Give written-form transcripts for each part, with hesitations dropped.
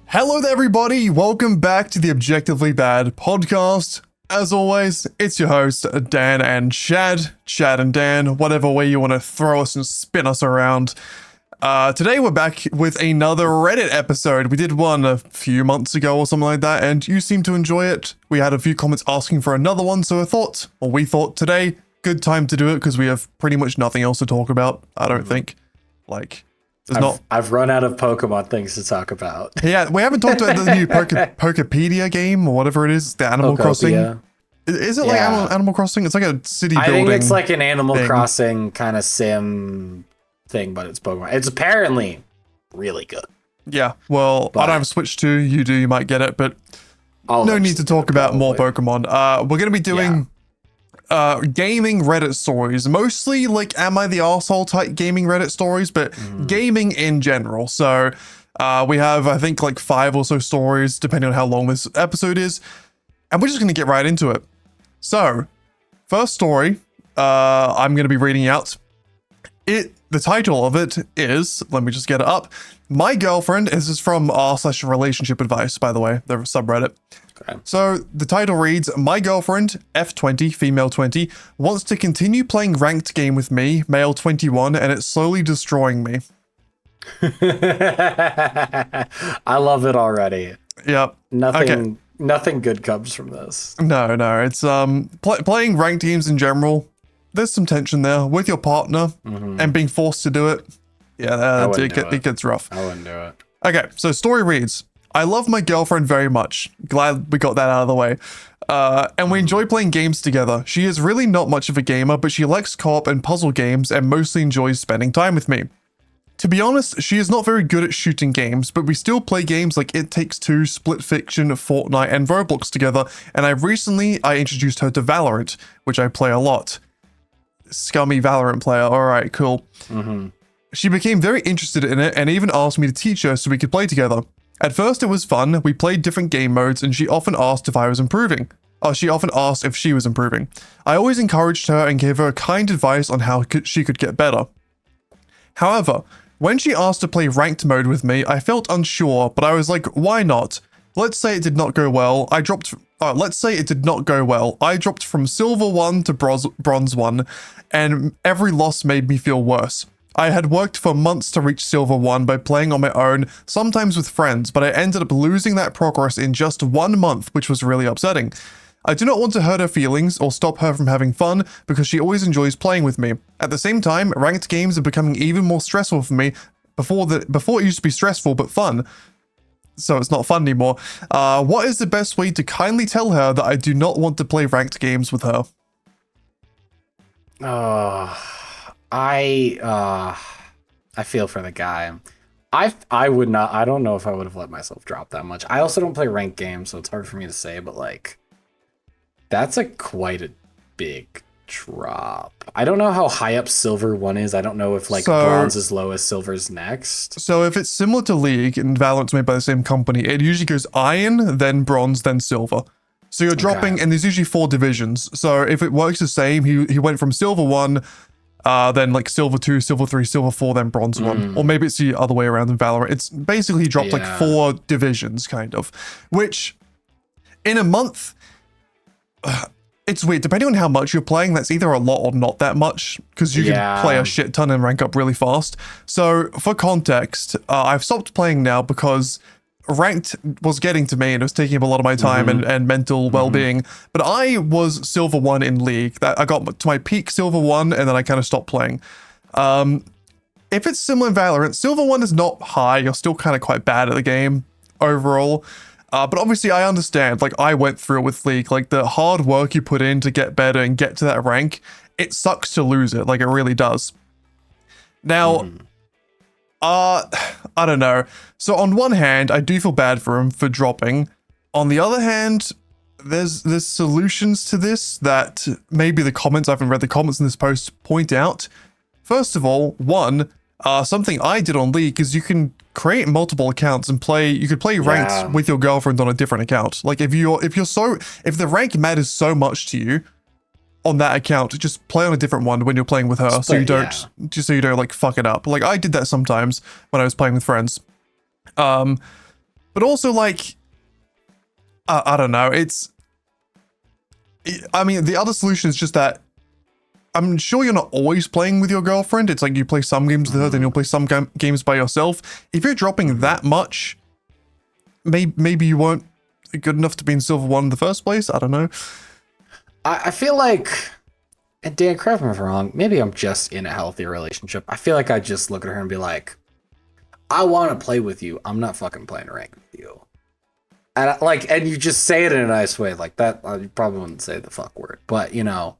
Hello there, everybody. Welcome back to the Objectively Bad podcast. As always, it's your host, Dan and Chad. Chad and Dan, whatever way you want to throw us and spin us around. Today we're back with another Reddit episode. We did one a few months ago or something like that, and you seemed to enjoy it. We had a few comments asking for another one, so we thought today, good time to do it because we have pretty much nothing else to talk about, I don't think. I've run out of Pokemon things to talk about. Yeah, we haven't talked about the new Pokepedia game or whatever it is, the Animal Crossing. Is it like Animal Crossing? It's like a city building. I think it's like an Animal Crossing kind of sim thing, but it's Pokemon. It's apparently really good. Yeah, well, I don't have a Switch 2. You do, you might get it, but no need to talk about more Pokemon. We're going to be doing gaming Reddit stories, mostly like am I the arsehole type gaming Reddit stories, but gaming in general. So we have, I think, like 5 or so stories, depending on how long this episode is, and we're just going to get right into it. So, first story I'm going to be reading out. The title of it is, let me just get it up. My girlfriend, this is from r/relationship advice, by the way, the subreddit. Okay. So the title reads, my girlfriend, F20, female 20, wants to continue playing ranked game with me, male 21, and it's slowly destroying me. I love it already. Yep. Nothing good comes from this. No, it's playing ranked games in general. There's some tension there with your partner and being forced to do it. Yeah, it gets rough. I wouldn't do it. Okay, so story reads, I love my girlfriend very much. Glad we got that out of the way. And we enjoy playing games together. She is really not much of a gamer, but she likes co-op and puzzle games and mostly enjoys spending time with me. To be honest, she is not very good at shooting games, but we still play games like It Takes Two, Split Fiction, Fortnite, and Roblox together, and I introduced her to Valorant, which I play a lot. Scummy Valorant player, alright, cool. She became very interested in it and even asked me to teach her so we could play together. At first it was fun, we played different game modes and she often asked if I was improving. She often asked if she was improving. I always encouraged her and gave her kind advice on how she could get better. However, when she asked to play ranked mode with me, I felt unsure, but I was like, why not? Let's say it did not go well. I dropped from silver 1 to bronze 1, and every loss made me feel worse. I had worked for months to reach silver 1 by playing on my own, sometimes with friends, but I ended up losing that progress in just 1 month, which was really upsetting. I do not want to hurt her feelings or stop her from having fun because she always enjoys playing with me. At the same time, ranked games are becoming even more stressful for me. Before it used to be stressful but fun, so it's not fun anymore. What is the best way to kindly tell her that I do not want to play ranked games with her? I feel for the guy. I would not. I don't know if I would have let myself drop that much. I also don't play ranked games, so it's hard for me to say. But like, that's quite a big drop. I don't know how high up silver 1 is. I don't know if bronze is low as silver's next. So if it's similar to League and Valorant's made by the same company, it usually goes iron, then bronze, then silver. So you're dropping, and there's usually 4 divisions. So if it works the same, he went from silver 1. Then like silver 2, silver 3, silver 4, then bronze 1. Or maybe it's the other way around in Valorant. It's basically dropped like 4 divisions, kind of. Which, in a month, it's weird. Depending on how much you're playing, that's either a lot or not that much. Because you can play a shit ton and rank up really fast. So, for context, I've stopped playing now because ranked was getting to me and it was taking up a lot of my time and mental well-being. But I was silver 1 in League. I got to my peak silver 1 and then I kind of stopped playing. If it's similar in Valorant, silver 1 is not high. You're still kind of quite bad at the game overall. But obviously I understand, like I went through it with League, like the hard work you put in to get better and get to that rank, it sucks to lose it, like it really does. Now, I don't know. So on one hand, I do feel bad for him for dropping. On the other hand, there's solutions to this that maybe I haven't read the comments in this post point out. First of all, one, something I did on League is you can create multiple accounts and you could play ranked with your girlfriend on a different account. Like if the rank matters so much to you on that account, just play on a different one when you're playing with her, so you don't like fuck it up. Like I did that sometimes when I was playing with friends. But also, like, I don't know. I mean, the other solution is just that I'm sure you're not always playing with your girlfriend. It's like you play some games with her, then you'll play some games by yourself. If you're dropping that much, maybe you weren't good enough to be in Silver 1 in the first place. I don't know. I feel like, and Dan, correct me if I'm wrong, maybe I'm just in a healthy relationship. I feel like I just look at her and be like, I want to play with you. I'm not fucking playing ranked with you. And and you just say it in a nice way like that. You probably wouldn't say the fuck word, but you know,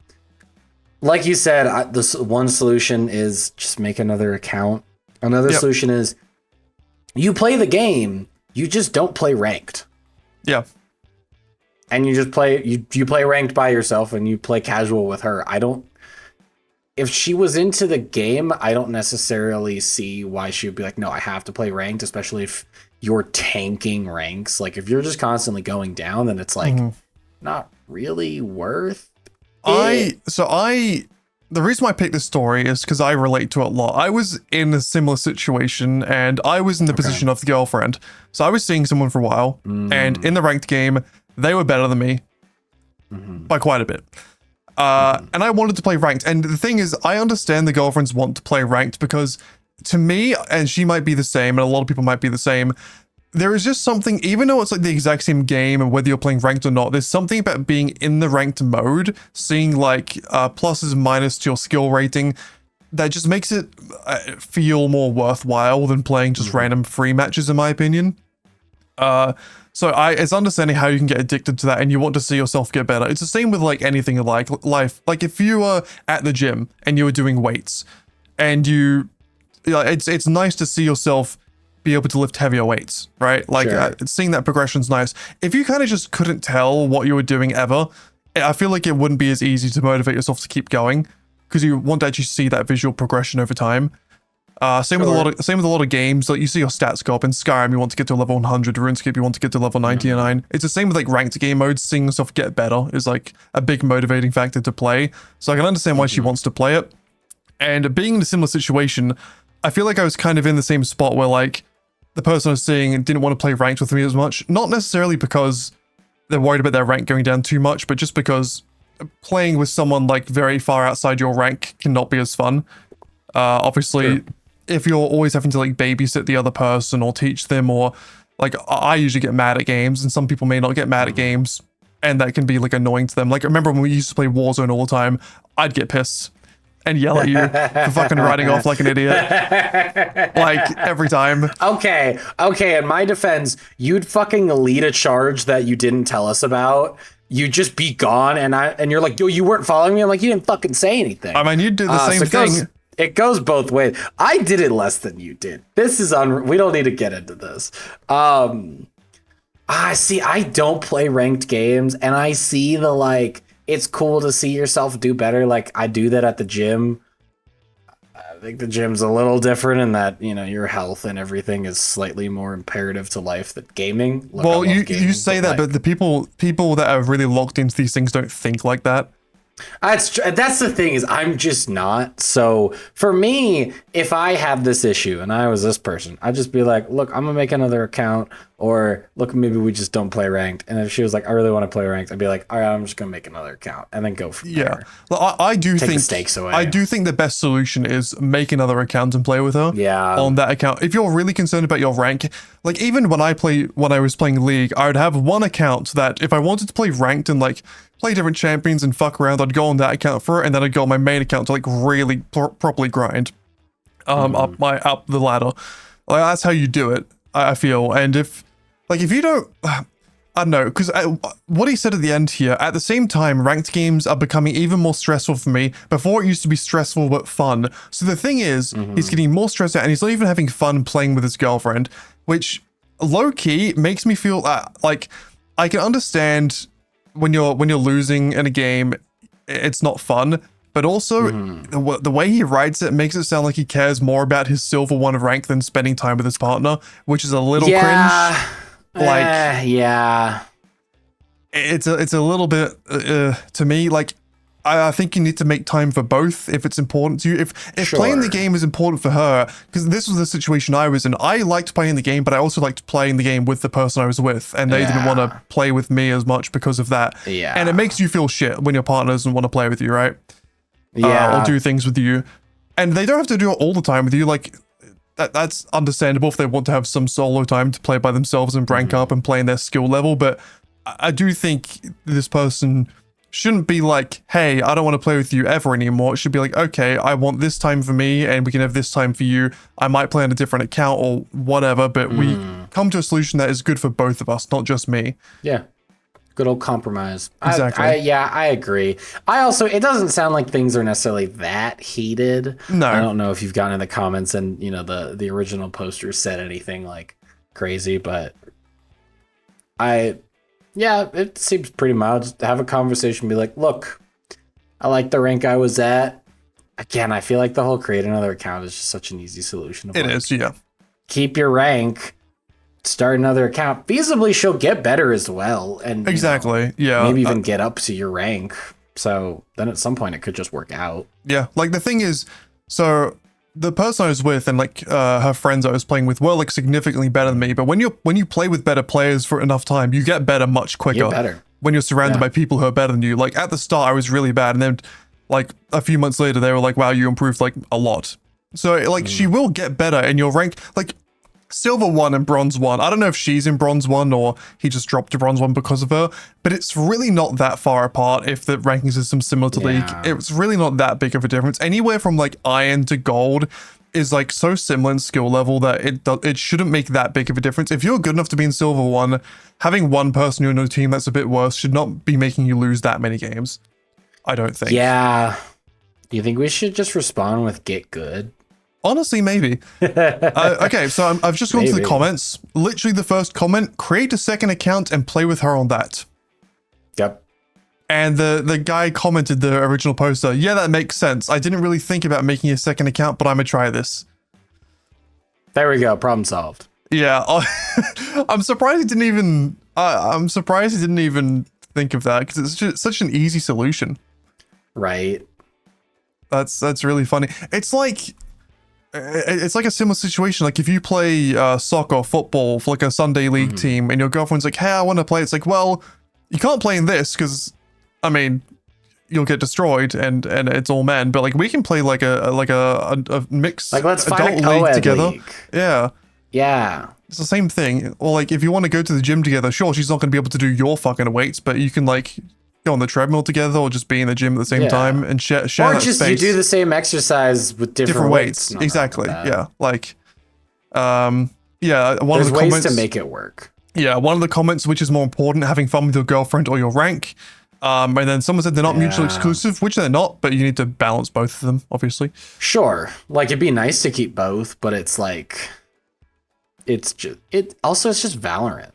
like you said, this one solution is just make another account. Another solution is you play the game, you just don't play ranked. Yeah. And you just play, you play ranked by yourself and you play casual with her. If she was into the game, I don't necessarily see why she would be like, no, I have to play ranked, especially if you're tanking ranks. Like if you're just constantly going down, then it's like not really worth it. The reason why I picked this story is because I relate to it a lot. I was in a similar situation and I was in the position of the girlfriend. So I was seeing someone for a while and in the ranked game, they were better than me by quite a bit. And I wanted to play ranked. And the thing is, I understand the girlfriends want to play ranked because to me, and she might be the same, and a lot of people might be the same, there is just something, even though it's like the exact same game and whether you're playing ranked or not, there's something about being in the ranked mode, seeing like pluses and minuses to your skill rating, that just makes it feel more worthwhile than playing just random free matches, in my opinion. So it's understanding how you can get addicted to that and you want to see yourself get better. It's the same with like anything in life. Like if you were at the gym and you were doing weights and it's nice to see yourself be able to lift heavier weights, right? Like seeing that progression's nice. If you kind of just couldn't tell what you were doing ever, I feel like it wouldn't be as easy to motivate yourself to keep going because you want to actually see that visual progression over time. Same with a lot of games. Like you see your stats go up in Skyrim, you want to get to level 100. RuneScape, you want to get to level 99. It's the same with like ranked game modes. Seeing yourself get better is like a big motivating factor to play. So I can understand why she wants to play it. And being in a similar situation, I feel like I was kind of in the same spot where like the person I was seeing didn't want to play ranked with me as much. Not necessarily because they're worried about their rank going down too much, but just because playing with someone like very far outside your rank cannot be as fun. Obviously, if you're always having to like babysit the other person or teach them, or like I usually get mad at games and some people may not get mad at games and that can be like annoying to them. Like I remember when we used to play Warzone all the time, I'd get pissed and yell at you for fucking riding off like an idiot. Like every time. Okay. In my defense, you'd fucking lead a charge that you didn't tell us about. You just be gone and you're like, yo, you weren't following me. I'm like, you didn't fucking say anything. I mean, you do the same thing. It goes both ways. I did it less than you did. This is we don't need to get into this. See, I don't play ranked games and I see the like, it's cool to see yourself do better. Like I do that at the gym. I think the gym's a little different in that, you know, your health and everything is slightly more imperative to life than gaming. Well, you say that, but the people that are really locked into these things don't think like that. That's the thing is I'm just not. So for me, if I have this issue and I was this person, I'd just be like, look, I'm gonna make another account, or look, maybe we just don't play ranked. And if she was like, I really want to play ranked, I'd be like, all right, I'm just gonna make another account and then go from there. Well, I do Take think the stakes away. I do think the best solution is make another account and play with her. Yeah. On that account, if you're really concerned about your rank, like even when I was playing League, I would have one account that if I wanted to play ranked and like play different champions and fuck around, I'd go on that account for it, and then I'd go on my main account to like really properly grind up the ladder. Like that's how you do it, I feel. And if you don't, I don't know, because what he said at the end here, at the same time, ranked games are becoming even more stressful for me. Before it used to be stressful but fun. So the thing is, he's getting more stressed out and he's not even having fun playing with his girlfriend, which low-key makes me feel like I can understand when you're losing in a game, it's not fun. But also, the way he writes it makes it sound like he cares more about his silver 1 rank than spending time with his partner, which is a little cringe. Like, yeah, it's a little bit to me. Like, I think you need to make time for both if it's important to you. If playing the Sure. game is important for her, because this was the situation I was in. I liked playing the game, but I also liked playing the game with the person I was with, and they didn't want to play with me as much because of that. Yeah. And it makes you feel shit when your partner doesn't want to play with you, right? Yeah. Or do things with you. And they don't have to do it all the time with you. Like, that's understandable if they want to have some solo time to play by themselves and rank up and play in their skill level. But I do think this person shouldn't be like, hey, I don't want to play with you ever anymore. It should be like, okay, I want this time for me and we can have this time for you. I might play on a different account or whatever, but we come to a solution that is good for both of us, not just me. Yeah. Good old compromise. Exactly. I agree. I also, it doesn't sound like things are necessarily that heated. No. I don't know if you've gotten in the comments and, you know, the original poster said anything like crazy, but yeah, it seems pretty mild. Just have a conversation, be like, look, I like the rank I was at. Again, I feel like the whole create another account is just such an easy solution. It is, yeah. Keep your rank, start another account. Feasibly, she'll get better as well. And exactly, yeah. Maybe even get up to your rank. So then at some point it could just work out. Yeah, like the thing is, so the person I was with and like her friends I was playing with were like significantly better than me. But when you play with better players for enough time, you get better much quicker. You're better. When you're surrounded by people who are better than you. Like at the start, I was really bad, and then like a few months later, they were like, "Wow, you improved like a lot." So like she will get better, and your rank like Silver 1 and Bronze 1. I don't know if she's in Bronze 1 or he just dropped to Bronze 1 because of her, but it's really not that far apart if the ranking system's similar to League. It's really not that big of a difference. Anywhere from like Iron to Gold is like so similar in skill level that it shouldn't make that big of a difference. If you're good enough to be in Silver 1, having one person on your team that's a bit worse should not be making you lose that many games. I don't think. Yeah. Do you think we should just respond with get good? Honestly, maybe. Okay, so I've just gone to the comments. Literally the first comment, create a second account and play with her on that. Yep. And the guy commented the original poster, yeah, that makes sense. I didn't really think about making a second account, but I'm gonna try this. There we go. Problem solved. Yeah. I'm surprised he didn't even, I'm surprised he didn't even think of that because it's just such an easy solution. Right. That's really funny. It's like a similar situation. Like if you play soccer or football for like a Sunday league team and your girlfriend's like, hey, I want to play. It's like, well, you can't play in this because, I mean, you'll get destroyed and it's all men. But like we can play like a mixed like let's adult find a league co-ed together. league. Yeah. Yeah. It's the same thing. Or like if you want to go to the gym together, sure, she's not going to be able to do your fucking weights, but you can like go on the treadmill together or just be in the gym at the same time and share or that just space. you do the same exercise with different weights. Exactly. Yeah. Like, yeah. One There's of the ways comments to make it work. Yeah. One of the comments, which is more important, having fun with your girlfriend or your rank. And then someone said they're not mutually exclusive, which they're not, but you need to balance both of them, obviously. Sure. Like it'd be nice to keep both, but it's like, it's just Valorant.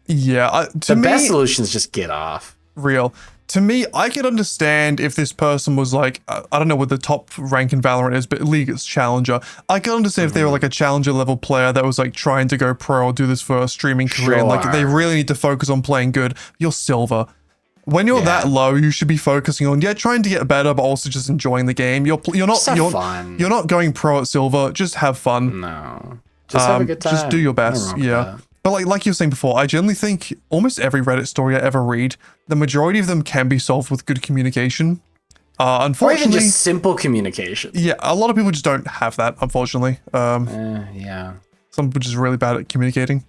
Yeah. The best solution is just get off. Real. To me, I could understand if this person was like, I don't know what the top rank in Valorant is, but League is Challenger. I could understand if they were like a Challenger level player that was like trying to go pro or do this for a streaming career. And like they really need to focus on playing good. You're Silver. When you're that low, you should be focusing on trying to get better, but also just enjoying the game. You're not going pro at Silver. Just have fun. No, just have a good time. Just do your best. Yeah. But like you were saying before, I generally think almost every Reddit story I ever read, the majority of them can be solved with good communication. Unfortunately, or even just simple communication. Yeah, a lot of people just don't have that, unfortunately. Yeah. Some people just really bad at communicating.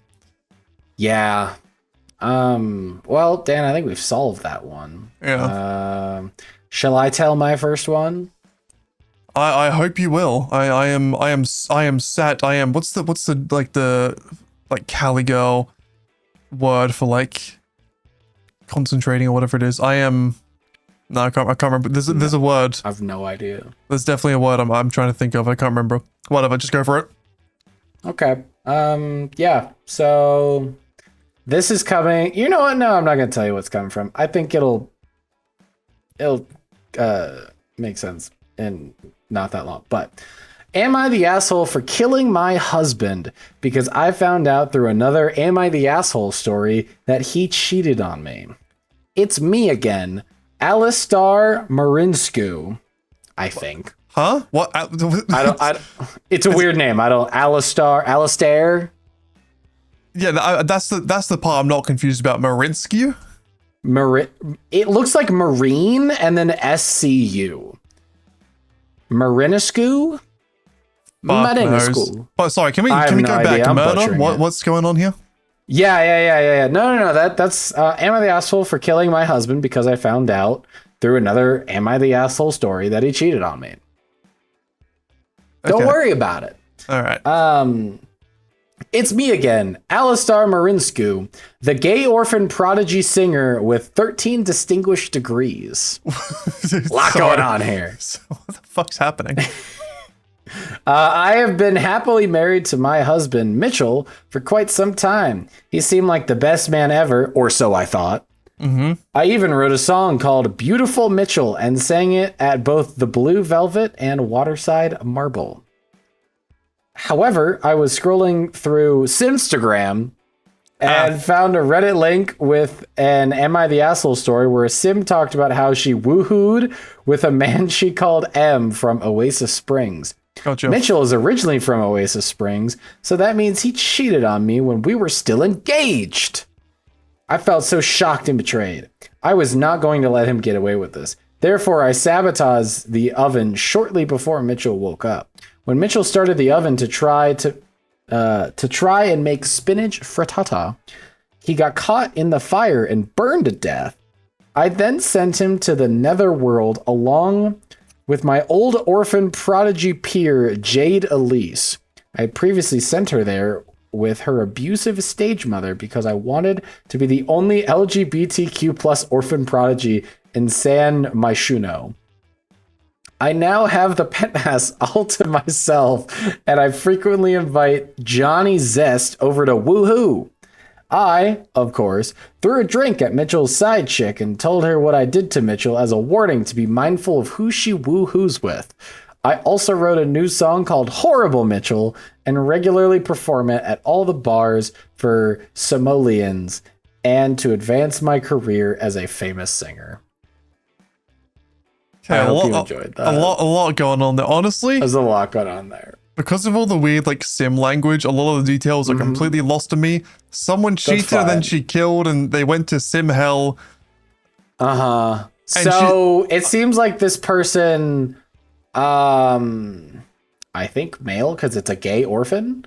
Yeah. Well, Dan, I think we've solved that one. Yeah. Shall I tell my first one? I hope you will. I am set. I am. What's the Cali girl word for like concentrating or whatever it is. I am. No, I can't remember. There's a word. I've no idea. There's definitely a word I'm trying to think of. I can't remember. Whatever. Just go for it. Okay. Yeah. So this is coming. You know what? No, I'm not gonna tell you what's coming from. I think it'll make sense in not that long. But am I the asshole for killing my husband because I found out through another Am I the Asshole story that he cheated on me? It's me again. Alistar Marinsku, I think. Huh? What? I don't. It's a weird name. I don't. Alistair. Yeah, that's the part I'm not confused about. Marinsky? It looks like Marine and then SCU. Marinescu? Marinescu. But sorry, can we I have go no back? idea. I'm Murder? butchering it. What's going on here? Yeah. No. That's am I the asshole for killing my husband because I found out through another am I the asshole story that he cheated on me. Don't worry about it. All right. It's me again, Alistar Marinsku, the gay orphan prodigy singer with 13 distinguished degrees. Lot going on here. So what the fuck's happening? I have been happily married to my husband, Mitchell, for quite some time. He seemed like the best man ever, or so I thought. Mm-hmm. I even wrote a song called Beautiful Mitchell and sang it at both the Blue Velvet and Waterside Marble. However, I was scrolling through Simstagram and found a Reddit link with an Am I the Asshole story where Sim talked about how she woohooed with a man she called M from Oasis Springs. Gotcha. Mitchell is originally from Oasis Springs, so that means he cheated on me when we were still engaged. I felt so shocked and betrayed. I was not going to let him get away with this. Therefore, I sabotaged the oven shortly before Mitchell woke up. When Mitchell started the oven to try and make spinach frittata, he got caught in the fire and burned to death. I then sent him to the netherworld along with my old orphan prodigy peer, Jade Elise. I had previously sent her there with her abusive stage mother because I wanted to be the only LGBTQ plus orphan prodigy in San Myshuno. I now have the penthouse all to myself, and I frequently invite Johnny Zest over to woohoo. I, of course, threw a drink at Mitchell's side chick and told her what I did to Mitchell as a warning to be mindful of who she woohoos with. I also wrote a new song called Horrible Mitchell and regularly perform it at all the bars for Somalians and to advance my career as a famous singer. I hope you enjoyed that. A lot going on there. Honestly, there's a lot going on there. Because of all the weird like sim language, a lot of the details are completely lost to me. Someone cheated and then she killed and they went to sim hell. So it seems like this person, I think male because it's a gay orphan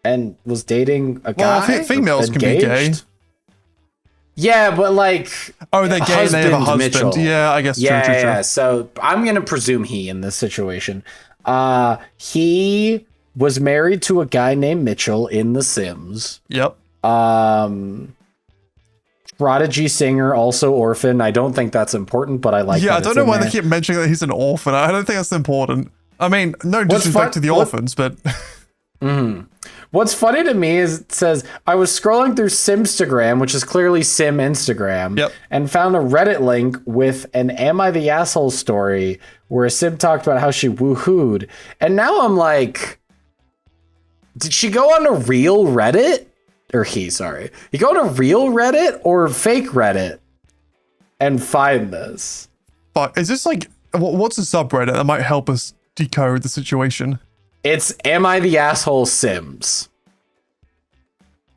and was dating a guy. Well, females can be gay. Yeah, but like, oh, they're gay and they have a husband. Mitchell. Yeah, I guess. Yeah. So I'm gonna presume he in this situation. He was married to a guy named Mitchell in The Sims. Yep. Prodigy singer, also orphan. I don't think that's important, but I like. Yeah, I don't know why they keep mentioning that he's an orphan. I don't think that's important. I mean, no disrespect to the orphans, but. What's funny to me is it says, I was scrolling through Simstagram, which is clearly Sim Instagram, and found a Reddit link with an Am I the Asshole story where Sim talked about how she woohooed. And now I'm like, did she go on a real Reddit? Or sorry. You go on a real Reddit or fake Reddit and find this? But is this like, what's a subreddit that might help us decode the situation? It's Am I the Asshole Sims?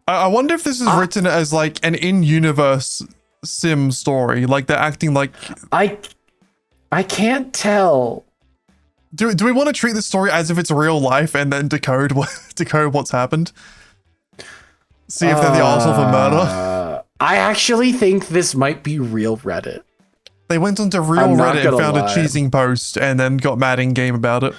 I wonder if this is written as like an in-universe sim story. Like they're acting like... I can't tell. Do we want to treat this story as if it's real life and then decode what's happened? See if they're the arsehole for murder? I actually think this might be real Reddit. They went onto real Reddit and found a cheesing post and then got mad in-game about it.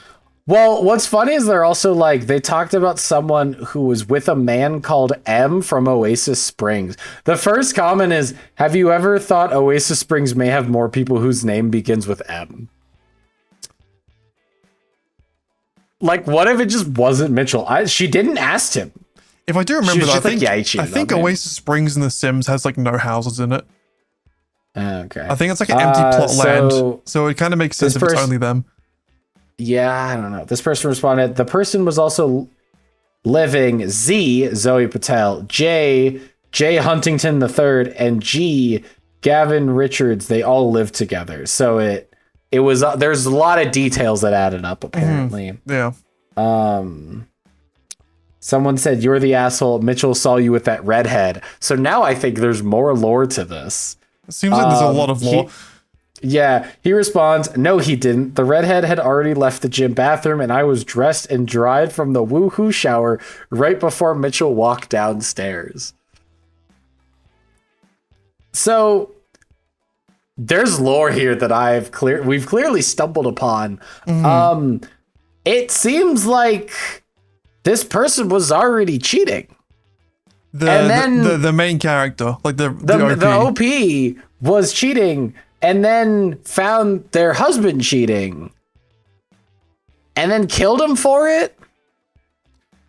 Well, what's funny is they're also like, they talked about someone who was with a man called M from Oasis Springs. The first comment is, have you ever thought Oasis Springs may have more people whose name begins with M? Like, what if it just wasn't Mitchell? She didn't ask him. If I do remember that, I think Oasis Springs in The Sims has like no houses in it. Okay. I think it's like an empty plot land. So it kind of makes sense if it's only them. Yeah, I don't know. This person responded, the person was also living Z, Zoe Patel, J Huntington III, and G, Gavin Richards, they all live together. So it was there's a lot of details that added up apparently. Yeah. Someone said you're the asshole. Mitchell saw you with that redhead. So now I think there's more lore to this. It seems like there's a lot of lore. He responds, no, he didn't. The redhead had already left the gym bathroom, and I was dressed and dried from the woohoo shower right before Mitchell walked downstairs. So there's lore here that we've clearly stumbled upon. It seems like this person was already cheating. The main character, like the OP was cheating and then found their husband cheating and then killed him for it.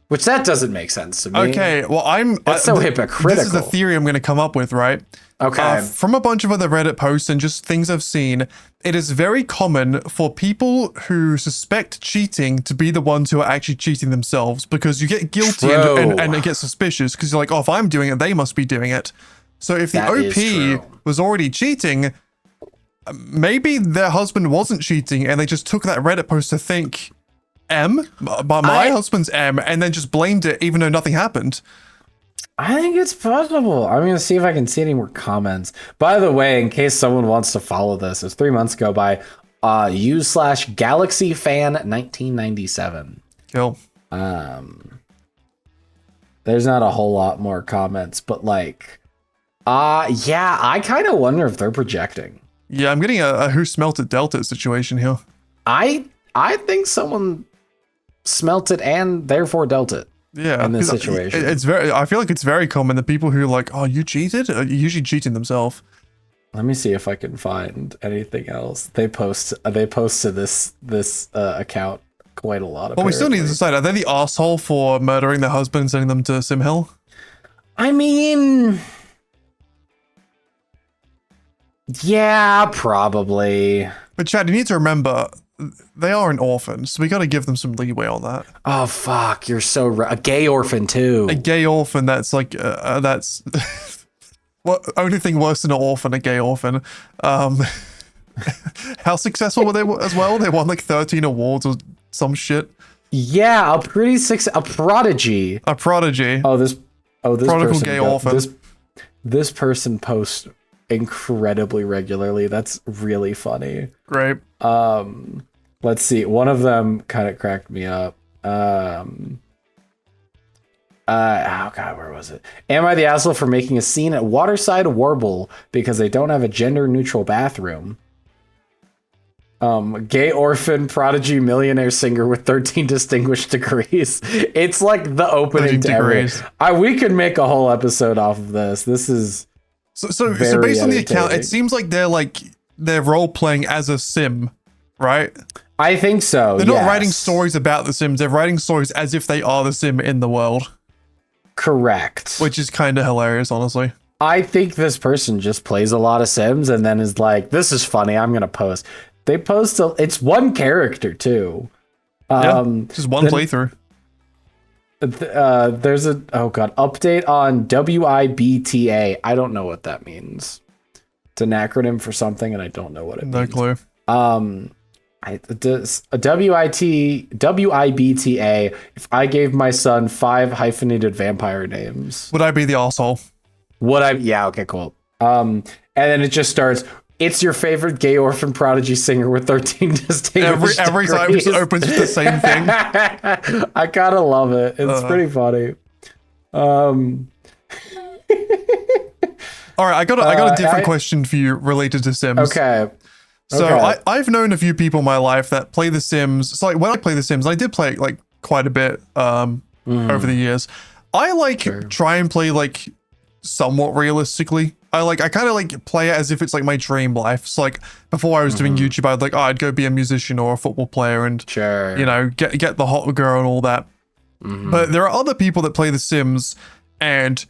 Which that doesn't make sense to me. Okay, well, that's so hypocritical. This is a theory I'm going to come up with, right? Okay. From a bunch of other Reddit posts and just things I've seen, it is very common for people who suspect cheating to be the ones who are actually cheating themselves, because you get guilty and it gets suspicious because you're like, oh, if I'm doing it, they must be doing it. So if the OP was already cheating, maybe their husband wasn't cheating and they just took that Reddit post to think but my husband's M, and then just blamed it even though nothing happened. I think it's possible. I'm going to see if I can see any more comments. By the way, in case someone wants to follow this, it's 3 months ago by u/GalaxyFan1997. Cool. There's not a whole lot more comments, but like, yeah, I kind of wonder if they're projecting. Yeah, I'm getting a who smelt it dealt it situation here. I think someone smelt it and therefore dealt it. Yeah, in this situation, I feel like it's very common that people who are like, oh, you cheated, are usually cheating themselves. Let me see if I can find anything else. They post to this account quite a lot. Well, we still need to decide: are they the asshole for murdering their husband and sending them to Simhill? I mean, yeah, probably. But Chad, you need to remember, they are an orphan, so we got to give them some leeway on that. Oh fuck, you're so right. A gay orphan too. A gay orphan that's like that's what only thing worse than an orphan, a gay orphan. How successful were they as well? They won like 13 awards or some shit. Yeah, a prodigy. A prodigy. This prodigal person, gay orphan. This person posts incredibly regularly. That's really funny. Great. Let's see. One of them kind of cracked me up. Oh god, where was it? Am I the asshole for making a scene at Waterside Warble because they don't have a gender neutral bathroom? Gay orphan prodigy millionaire singer with 13 distinguished degrees. It's like the opening to everything. We could make a whole episode off of this. This is so based on the account, it seems like they're role playing as a sim, right? I think so. They're not writing stories about the Sims. They're writing stories as if they are the Sim in the world. Correct. Which is kind of hilarious, honestly. I think this person just plays a lot of Sims and then is like, this is funny, I'm going to post. They post, it's one character too. Just one playthrough. There's update on WIBTA. I don't know what that means. It's an acronym for something and I don't know what it means. No clue. WIBTA. If I gave my son 5 hyphenated vampire names, would I be the asshole? Yeah, okay, cool. And then it just starts. It's your favorite gay orphan prodigy singer with 13 distinguished every time it opens with the same thing. I kind of love it. It's pretty funny. All right, I got a different question for you related to Sims. Okay. So I've known a few people in my life that play The Sims. So like when I play The Sims, I did play like quite a bit over the years. I try and play like somewhat realistically. I kind of like play it as if it's like my dream life. So like before I was doing YouTube, I'd go be a musician or a football player and you know get the hot girl and all that. But there are other people that play The Sims and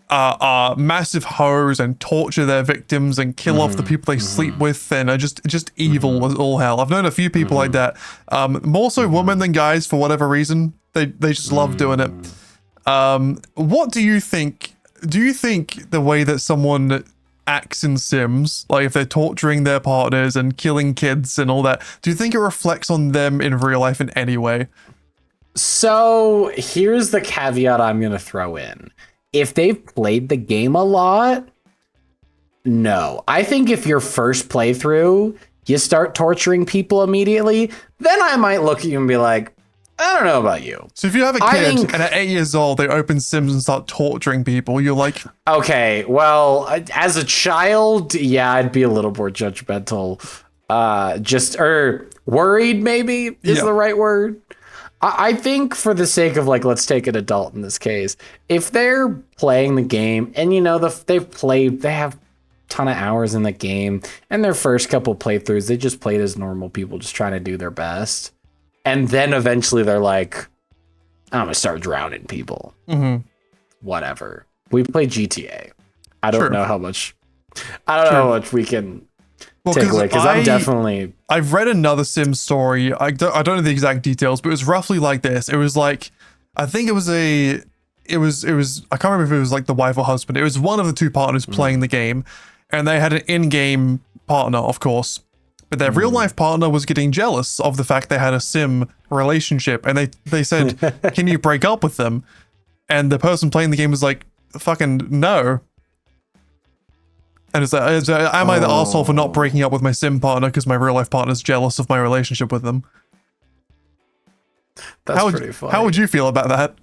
are massive hoes and torture their victims and kill off the people they sleep with and are just evil as all hell. I've known a few people like that. More so women than guys for whatever reason. They just love doing it. What do you think? Do you think the way that someone acts in Sims, like if they're torturing their partners and killing kids and all that, do you think it reflects on them in real life in any way? So here's the caveat I'm going to throw in. If they've played the game a lot, no. I think if your first playthrough, you start torturing people immediately, then I might look at you and be like, I don't know about you. So if you have a kid and at 8 years old, they open Sims and start torturing people, you're like... Okay, well, as a child, yeah, I'd be a little more judgmental. Worried maybe is the right word. I think for the sake of like, let's take an adult in this case. If they're playing the game and they have a ton of hours in the game and their first couple playthroughs, they just played as normal people, just trying to do their best. And then eventually they're like, I'm going to start drowning people. Mm-hmm. Whatever. We play GTA. I don't know how much how much we can take away, because I've read another Sims story. I don't know the exact details, but it was roughly like this. It was like, I think it was I can't remember if it was like the wife or husband. It was one of the two partners playing the game, and they had an in-game partner, of course. But their real life partner was getting jealous of the fact they had a sim relationship, and they said, "Can you break up with them?" And the person playing the game was like, "Fucking no." And it's like, am I the asshole for not breaking up with my sim partner because my real life partner's jealous of my relationship with them? That's pretty funny. How would you feel about that?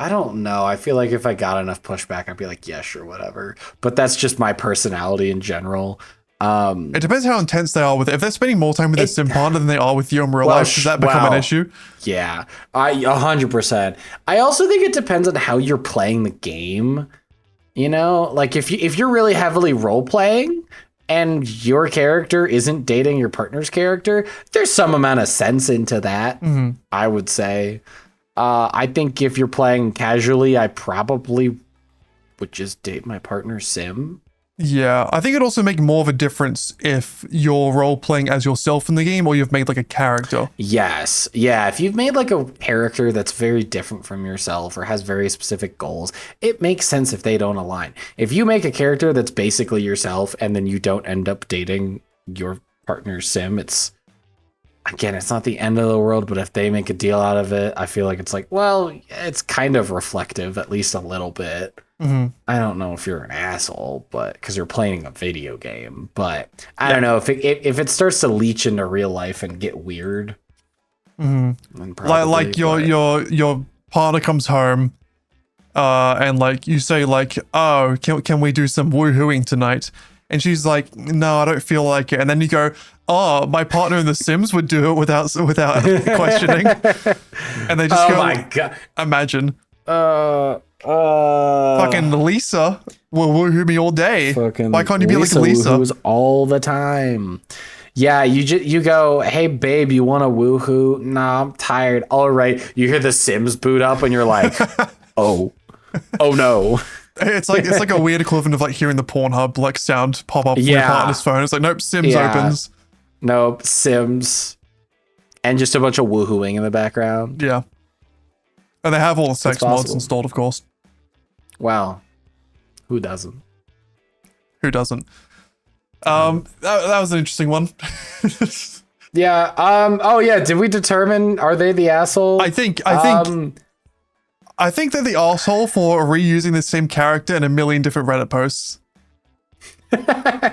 I don't know. I feel like if I got enough pushback, I'd be like, yeah, sure, whatever. But that's just my personality in general. It depends how intense they are with it. If they're spending more time with their sim partner than they are with you in real life, does that become an issue? Yeah, 100%. I also think it depends on how you're playing the game. You know, like if you're really heavily role playing and your character isn't dating your partner's character, there's some amount of sense into that. Mm-hmm. I would say. I think if you're playing casually, I probably would just date my partner's sim. Yeah, I think it'd also make more of a difference if you're role-playing as yourself in the game or you've made like a character. Yes. Yeah, if you've made like a character that's very different from yourself or has very specific goals, it makes sense if they don't align. If you make a character that's basically yourself and then you don't end up dating your partner's sim, it's not the end of the world, but if they make a deal out of it, I feel like it's like, well, it's kind of reflective, at least a little bit. Mm-hmm. I don't know if you're an asshole, but because you're playing a video game, but I don't know if it starts to leach into real life and get weird. Mm-hmm. Like your partner comes home, and like you say like, oh, can we do some woohooing tonight? And she's like, no, I don't feel like it. And then you go, oh, my partner in The Sims would do it without questioning. And they just go, oh my God. Imagine. Fucking Lisa will woohoo me all day. Why can't you be like Lisa? Woohoos all the time. Yeah, you go, hey babe, you want to woohoo? Nah, I'm tired. All right. You hear The Sims boot up and you're like, oh no. It's like a weird equivalent of like hearing the Pornhub like sound pop up on your partner's phone. It's like, nope, Sims opens. Nope, Sims. And just a bunch of woohooing in the background. Yeah. And they have all the sex mods installed, of course. Wow. Who doesn't? Who doesn't? That was an interesting one. Yeah. Oh yeah. Did we determine, are they the asshole? I think they're the asshole for reusing the same character in a million different Reddit posts.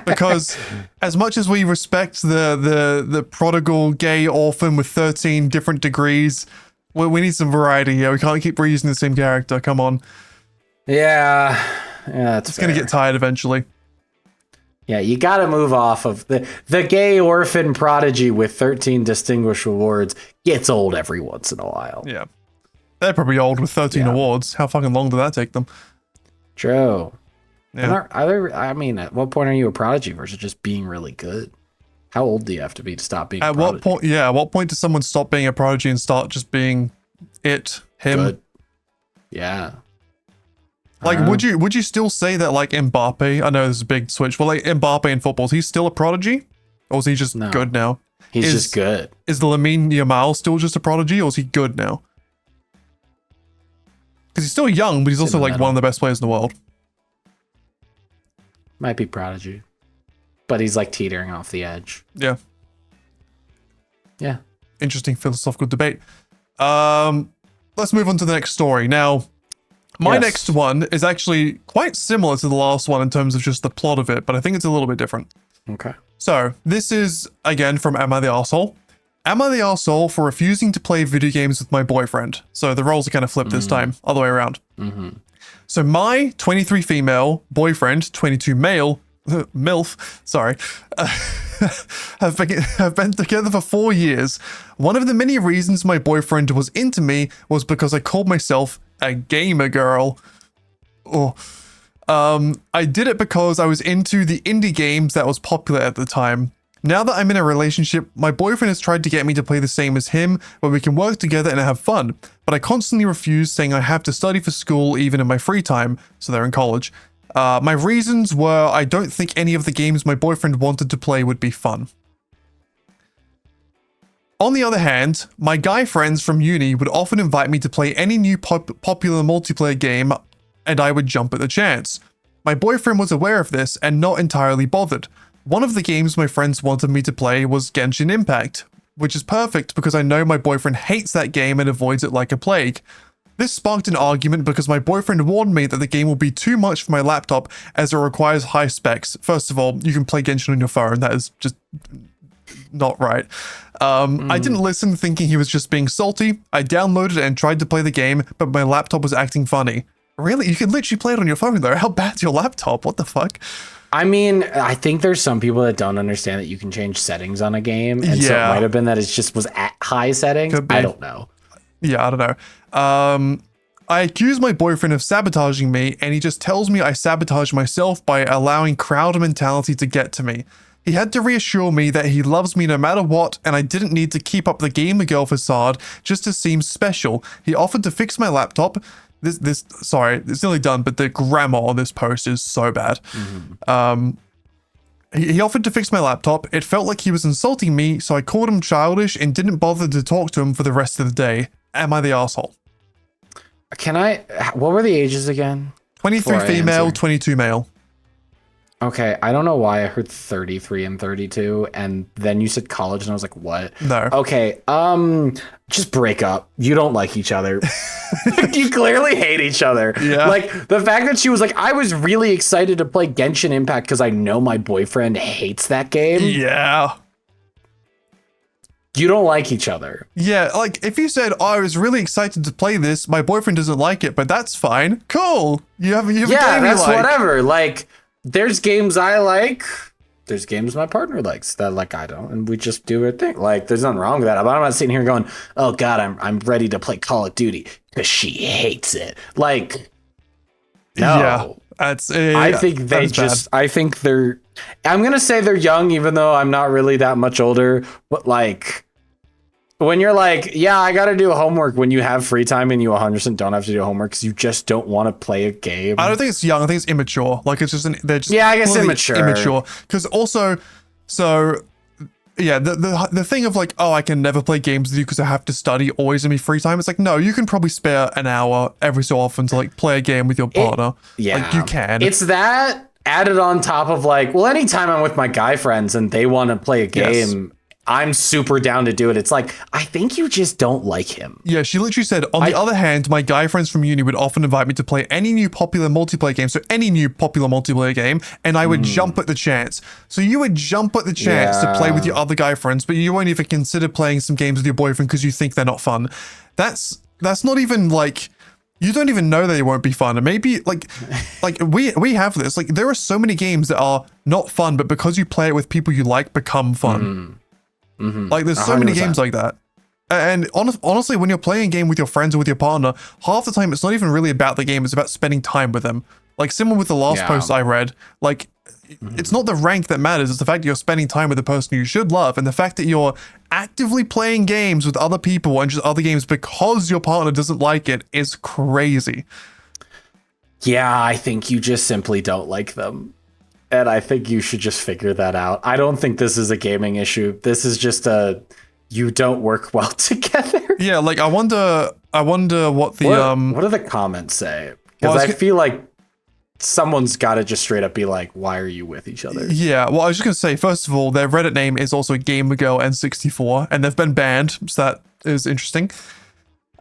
Because as much as we respect the prodigal gay orphan with 13 different degrees, we need some variety here. We can't keep reusing the same character. Come on. Yeah, it's going to get tired eventually. Yeah, you got to move off of the gay orphan prodigy with 13 distinguished awards. Gets old every once in a while. Yeah. They're probably old with 13 awards. How fucking long did that take them? True. Yeah. At what point are you a prodigy versus just being really good? How old do you have to be to stop being a prodigy? At what point does someone stop being a prodigy and start just being him? Good. Yeah. Like, would you still say that, like, Mbappe, I know this is a big switch, but, like, Mbappe in football, is he still a prodigy? Or is he just good now? He's just good. Is the Lamine Yamal still just a prodigy, or is he good now? Because he's still young, but he's also like one of the best players in the world. Might be Prodigy. But he's like teetering off the edge. Yeah. Yeah. Interesting philosophical debate. Let's move on to the next story. Now, my next one is actually quite similar to the last one in terms of just the plot of it, but I think it's a little bit different. Okay. So, this is, again, from Am I the Arsehole? Am I the arsehole for refusing to play video games with my boyfriend? So the roles are kind of flipped this time, other way around. So my 23 female boyfriend, 22 male, MILF, sorry, have been together for 4 years. One of the many reasons my boyfriend was into me was because I called myself a gamer girl. I did it because I was into the indie games that was popular at the time. Now that I'm in a relationship, my boyfriend has tried to get me to play the same as him, where we can work together and have fun, but I constantly refuse, saying I have to study for school even in my free time, so they're in college. My reasons were I don't think any of the games my boyfriend wanted to play would be fun. On the other hand, my guy friends from uni would often invite me to play any new popular multiplayer game, and I would jump at the chance. My boyfriend was aware of this and not entirely bothered. One of the games my friends wanted me to play was Genshin Impact, which is perfect because I know my boyfriend hates that game and avoids it like a plague. This sparked an argument because my boyfriend warned me that the game will be too much for my laptop as it requires high specs. First of all, you can play Genshin on your phone. That is just not right. I didn't listen, thinking he was just being salty. I downloaded it and tried to play the game, but my laptop was acting funny. Really? You can literally play it on your phone though. How bad's your laptop? What the fuck? I mean, I think there's some people that don't understand that you can change settings on a game. And so it might have been that it just was at high settings. I don't know. Yeah, I don't know. I accuse my boyfriend of sabotaging me, and he just tells me I sabotage myself by allowing crowd mentality to get to me. He had to reassure me that he loves me no matter what, and I didn't need to keep up the gamer girl facade just to seem special. He offered to fix my laptop. Sorry, it's nearly done, but the grammar on this post is so bad. He offered to fix my laptop. It felt like he was insulting me, so I called him childish and didn't bother to talk to him for the rest of the day. Am I the asshole? What were the ages again? 23 female, 22 male. Okay, I don't know why I heard 33 and 32, and then you said college, and I was like, what? No. Okay, just break up. You don't like each other. You clearly hate each other. Yeah. Like, the fact that she was like, I was really excited to play Genshin Impact because I know my boyfriend hates that game. Yeah. You don't like each other. Yeah, like, if you said, oh, I was really excited to play this, my boyfriend doesn't like it, but that's fine. Cool. You have a game that's you like. whatever. Like, there's games I like. There's games my partner likes that like I don't, and we just do our thing. Like, there's nothing wrong with that. But I'm not sitting here going, "Oh God, I'm ready to play Call of Duty because she hates it." Like, no. Yeah, that's. I think they just. Bad. I think they're. I'm gonna say they're young, even though I'm not really that much older. But like, when you're like, yeah, I got to do homework when you have free time and you 100% don't have to do homework because you just don't want to play a game. I don't think it's young. I think it's immature. Like, it's just they're just I guess immature. Because also, so yeah, the thing of like, oh, I can never play games with you because I have to study always in my free time. It's like, no, you can probably spare an hour every so often to like play a game with your partner. Like, you can. It's that added on top of like, well, anytime I'm with my guy friends and they want to play a game. Yes. I'm super down to do it. It's like, I think you just don't like him. Yeah, she literally said, on the other hand, my guy friends from uni would often invite me to play any new popular multiplayer game. So any new popular multiplayer game, and I would jump at the chance. So you would jump at the chance to play with your other guy friends, but you won't even consider playing some games with your boyfriend because you think they're not fun. That's not even like... You don't even know they won't be fun. And maybe like we have this. Like, there are so many games that are not fun, but because you play it with people you like, become fun. Like, there's so 100%. Many games like that. And honestly, when you're playing a game with your friends or with your partner, half the time it's not even really about the game, it's about spending time with them. Like, similar with the last post I read, like, it's not the rank that matters, it's the fact that you're spending time with the person you should love, and the fact that you're actively playing games with other people and just other games because your partner doesn't like it is crazy. Yeah, I think you just simply don't like them. And I think you should just figure that out. I don't think this is a gaming issue. This is just you don't work well together. Yeah, like, I wonder I wonder what the what do the comments say? Well, Because I feel like someone's got to just straight up be like, "Why are you with each other?" Yeah, well, I was just gonna say, first of all, their Reddit name is also GamerGirl N64, and they've been banned, so that is interesting.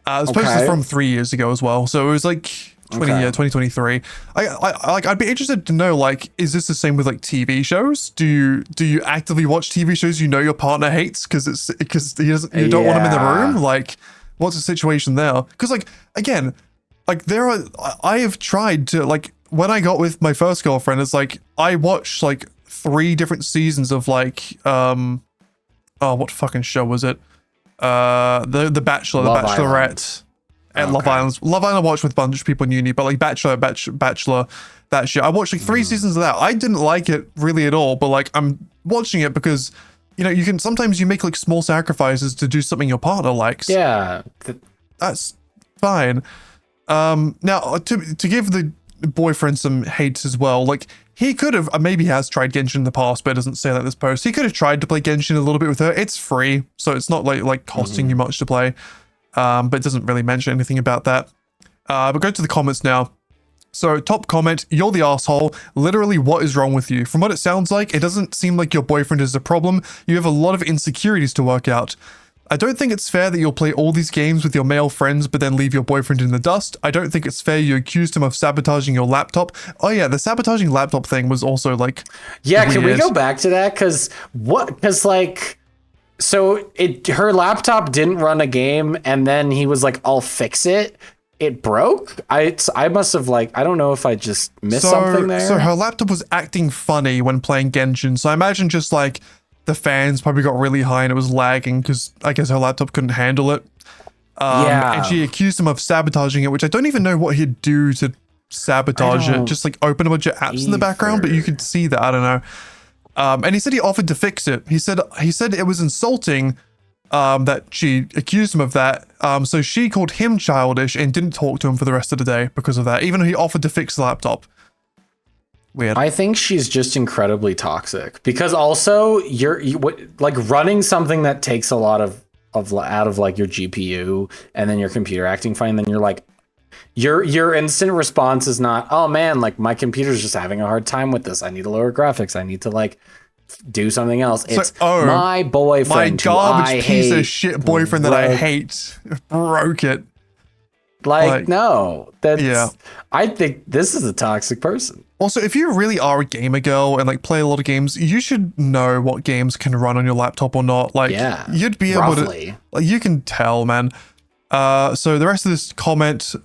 This post is from 3 years ago as well, so it was like 2023. I'd be interested to know, like, is this the same with like TV shows? Do you actively watch TV shows you know your partner hates because you don't want him in the room? Like, what's the situation there? Because like again, like I have tried to, like, when I got with my first girlfriend, it's like I watched like 3 different seasons of like what fucking show was it? The Bachelor, The Bachelorette, and Love Island. Love Island I watched with a bunch of people in uni, but like Bachelor, that shit. I watched like 3 seasons of that. I didn't like it really at all, but like I'm watching it because, you know, you can sometimes you make like small sacrifices to do something your partner likes. Yeah, that's fine. Now to give the boyfriend some hate as well, like he could have, maybe has tried Genshin in the past, but it doesn't say that in this post. He could have tried to play Genshin a little bit with her. It's free, so it's not like costing you much to play. But it doesn't really mention anything about that. But go to the comments now. So top comment, you're the asshole. Literally, what is wrong with you? From what it sounds like, it doesn't seem like your boyfriend is a problem. You have a lot of insecurities to work out. I don't think it's fair that you'll play all these games with your male friends but then leave your boyfriend in the dust. I don't think it's fair you accused him of sabotaging your laptop. Oh yeah, the sabotaging laptop thing was also like weird. Can we go back to that? Because her laptop didn't run a game and then he was like, I'll fix it. It broke? I must have, like, I don't know if I just missed something there. So her laptop was acting funny when playing Genshin. So I imagine just like the fans probably got really high and it was lagging because I guess her laptop couldn't handle it. And she accused him of sabotaging it, which I don't even know what he'd do to sabotage it. Just like open a bunch of apps in the background, but you could see that. I don't know. And he said he offered to fix it. He said it was insulting that she accused him of that. So she called him childish and didn't talk to him for the rest of the day because of that, even though he offered to fix the laptop. Weird. I think she's just incredibly toxic because also you like running something that takes a lot of out of like your GPU and then your computer acting fine. Then you're like, your instant response is not, oh man, like my computer's just having a hard time with this. I need to lower graphics. I need to like do something else. It's my boyfriend, my garbage piece of shit boyfriend that I hate broke it. Like no, that's I think this is a toxic person. Also, if you really are a gamer girl and like play a lot of games, you should know what games can run on your laptop or not. Like, you'd be able to, like, you can tell, man. So the rest of this comment,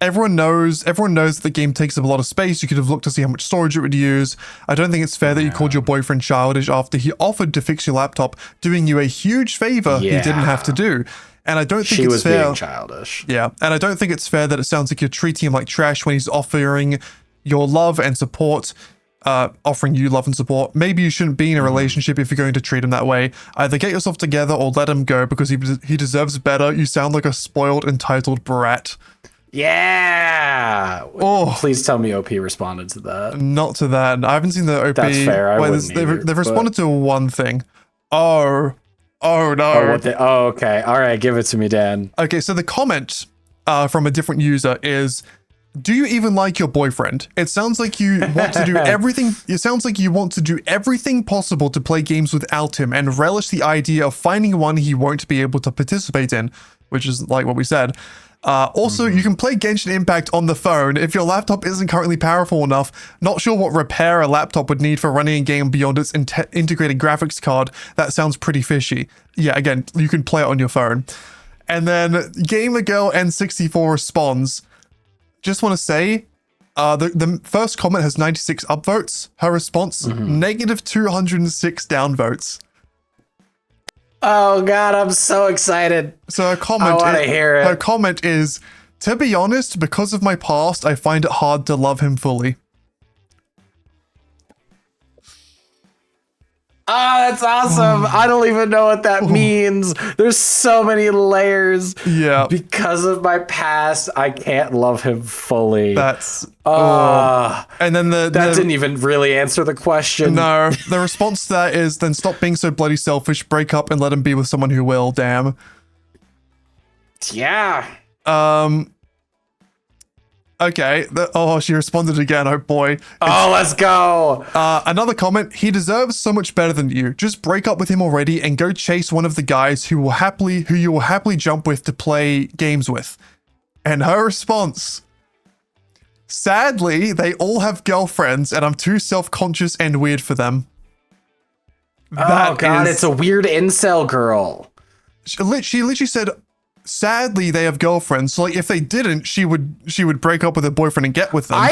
everyone knows that the game takes up a lot of space. You could have looked to see how much storage it would use. I don't think it's fair that you called your boyfriend childish after he offered to fix your laptop, doing you a huge favor he didn't have to do. And I don't think it's fair. Being childish. Yeah, and I don't think it's fair that it sounds like you're treating him like trash when he's offering your love and support, offering you love and support. Maybe you shouldn't be in a relationship if you're going to treat him that way. Either get yourself together or let him go because he deserves better. You sound like a spoiled, entitled brat. Yeah. Oh, please tell me OP responded to that. Not to that. I haven't seen the OP. That's fair. They've responded to one thing. Oh no. Okay. All right. Give it to me, Dan. Okay. So the comment from a different user is, do you even like your boyfriend? It sounds like you want to do everything. It sounds like you want to do everything possible to play games without him and relish the idea of finding one he won't be able to participate in, which is like what we said. Also, you can play Genshin Impact on the phone if your laptop isn't currently powerful enough. Not sure what repair a laptop would need for running a game beyond its integrated graphics card. That sounds pretty fishy. Yeah, again, you can play it on your phone. And then GamerGirl N64 responds, just want to say, the first comment has 96 upvotes. Her response, negative 206 downvotes. Oh God, I'm so excited. So her comment, I want to hear it. Her comment is, to be honest, because of my past, I find it hard to love him fully. Ah, that's awesome. I don't even know what that means. There's so many layers. Yeah. Because of my past, I can't love him fully. That's and then that didn't even really answer the question. No. The response to that is, then stop being so bloody selfish, break up and let him be with someone who will, damn. Yeah. Okay. She responded again. Oh boy. Oh, let's go. Another comment. He deserves so much better than you. Just break up with him already and go chase one of the guys who you will happily jump with to play games with. And her response. Sadly, they all have girlfriends and I'm too self-conscious and weird for them. Oh god, it's a weird incel girl. She literally said, sadly, they have girlfriends. So like if they didn't, she would break up with her boyfriend and get with them.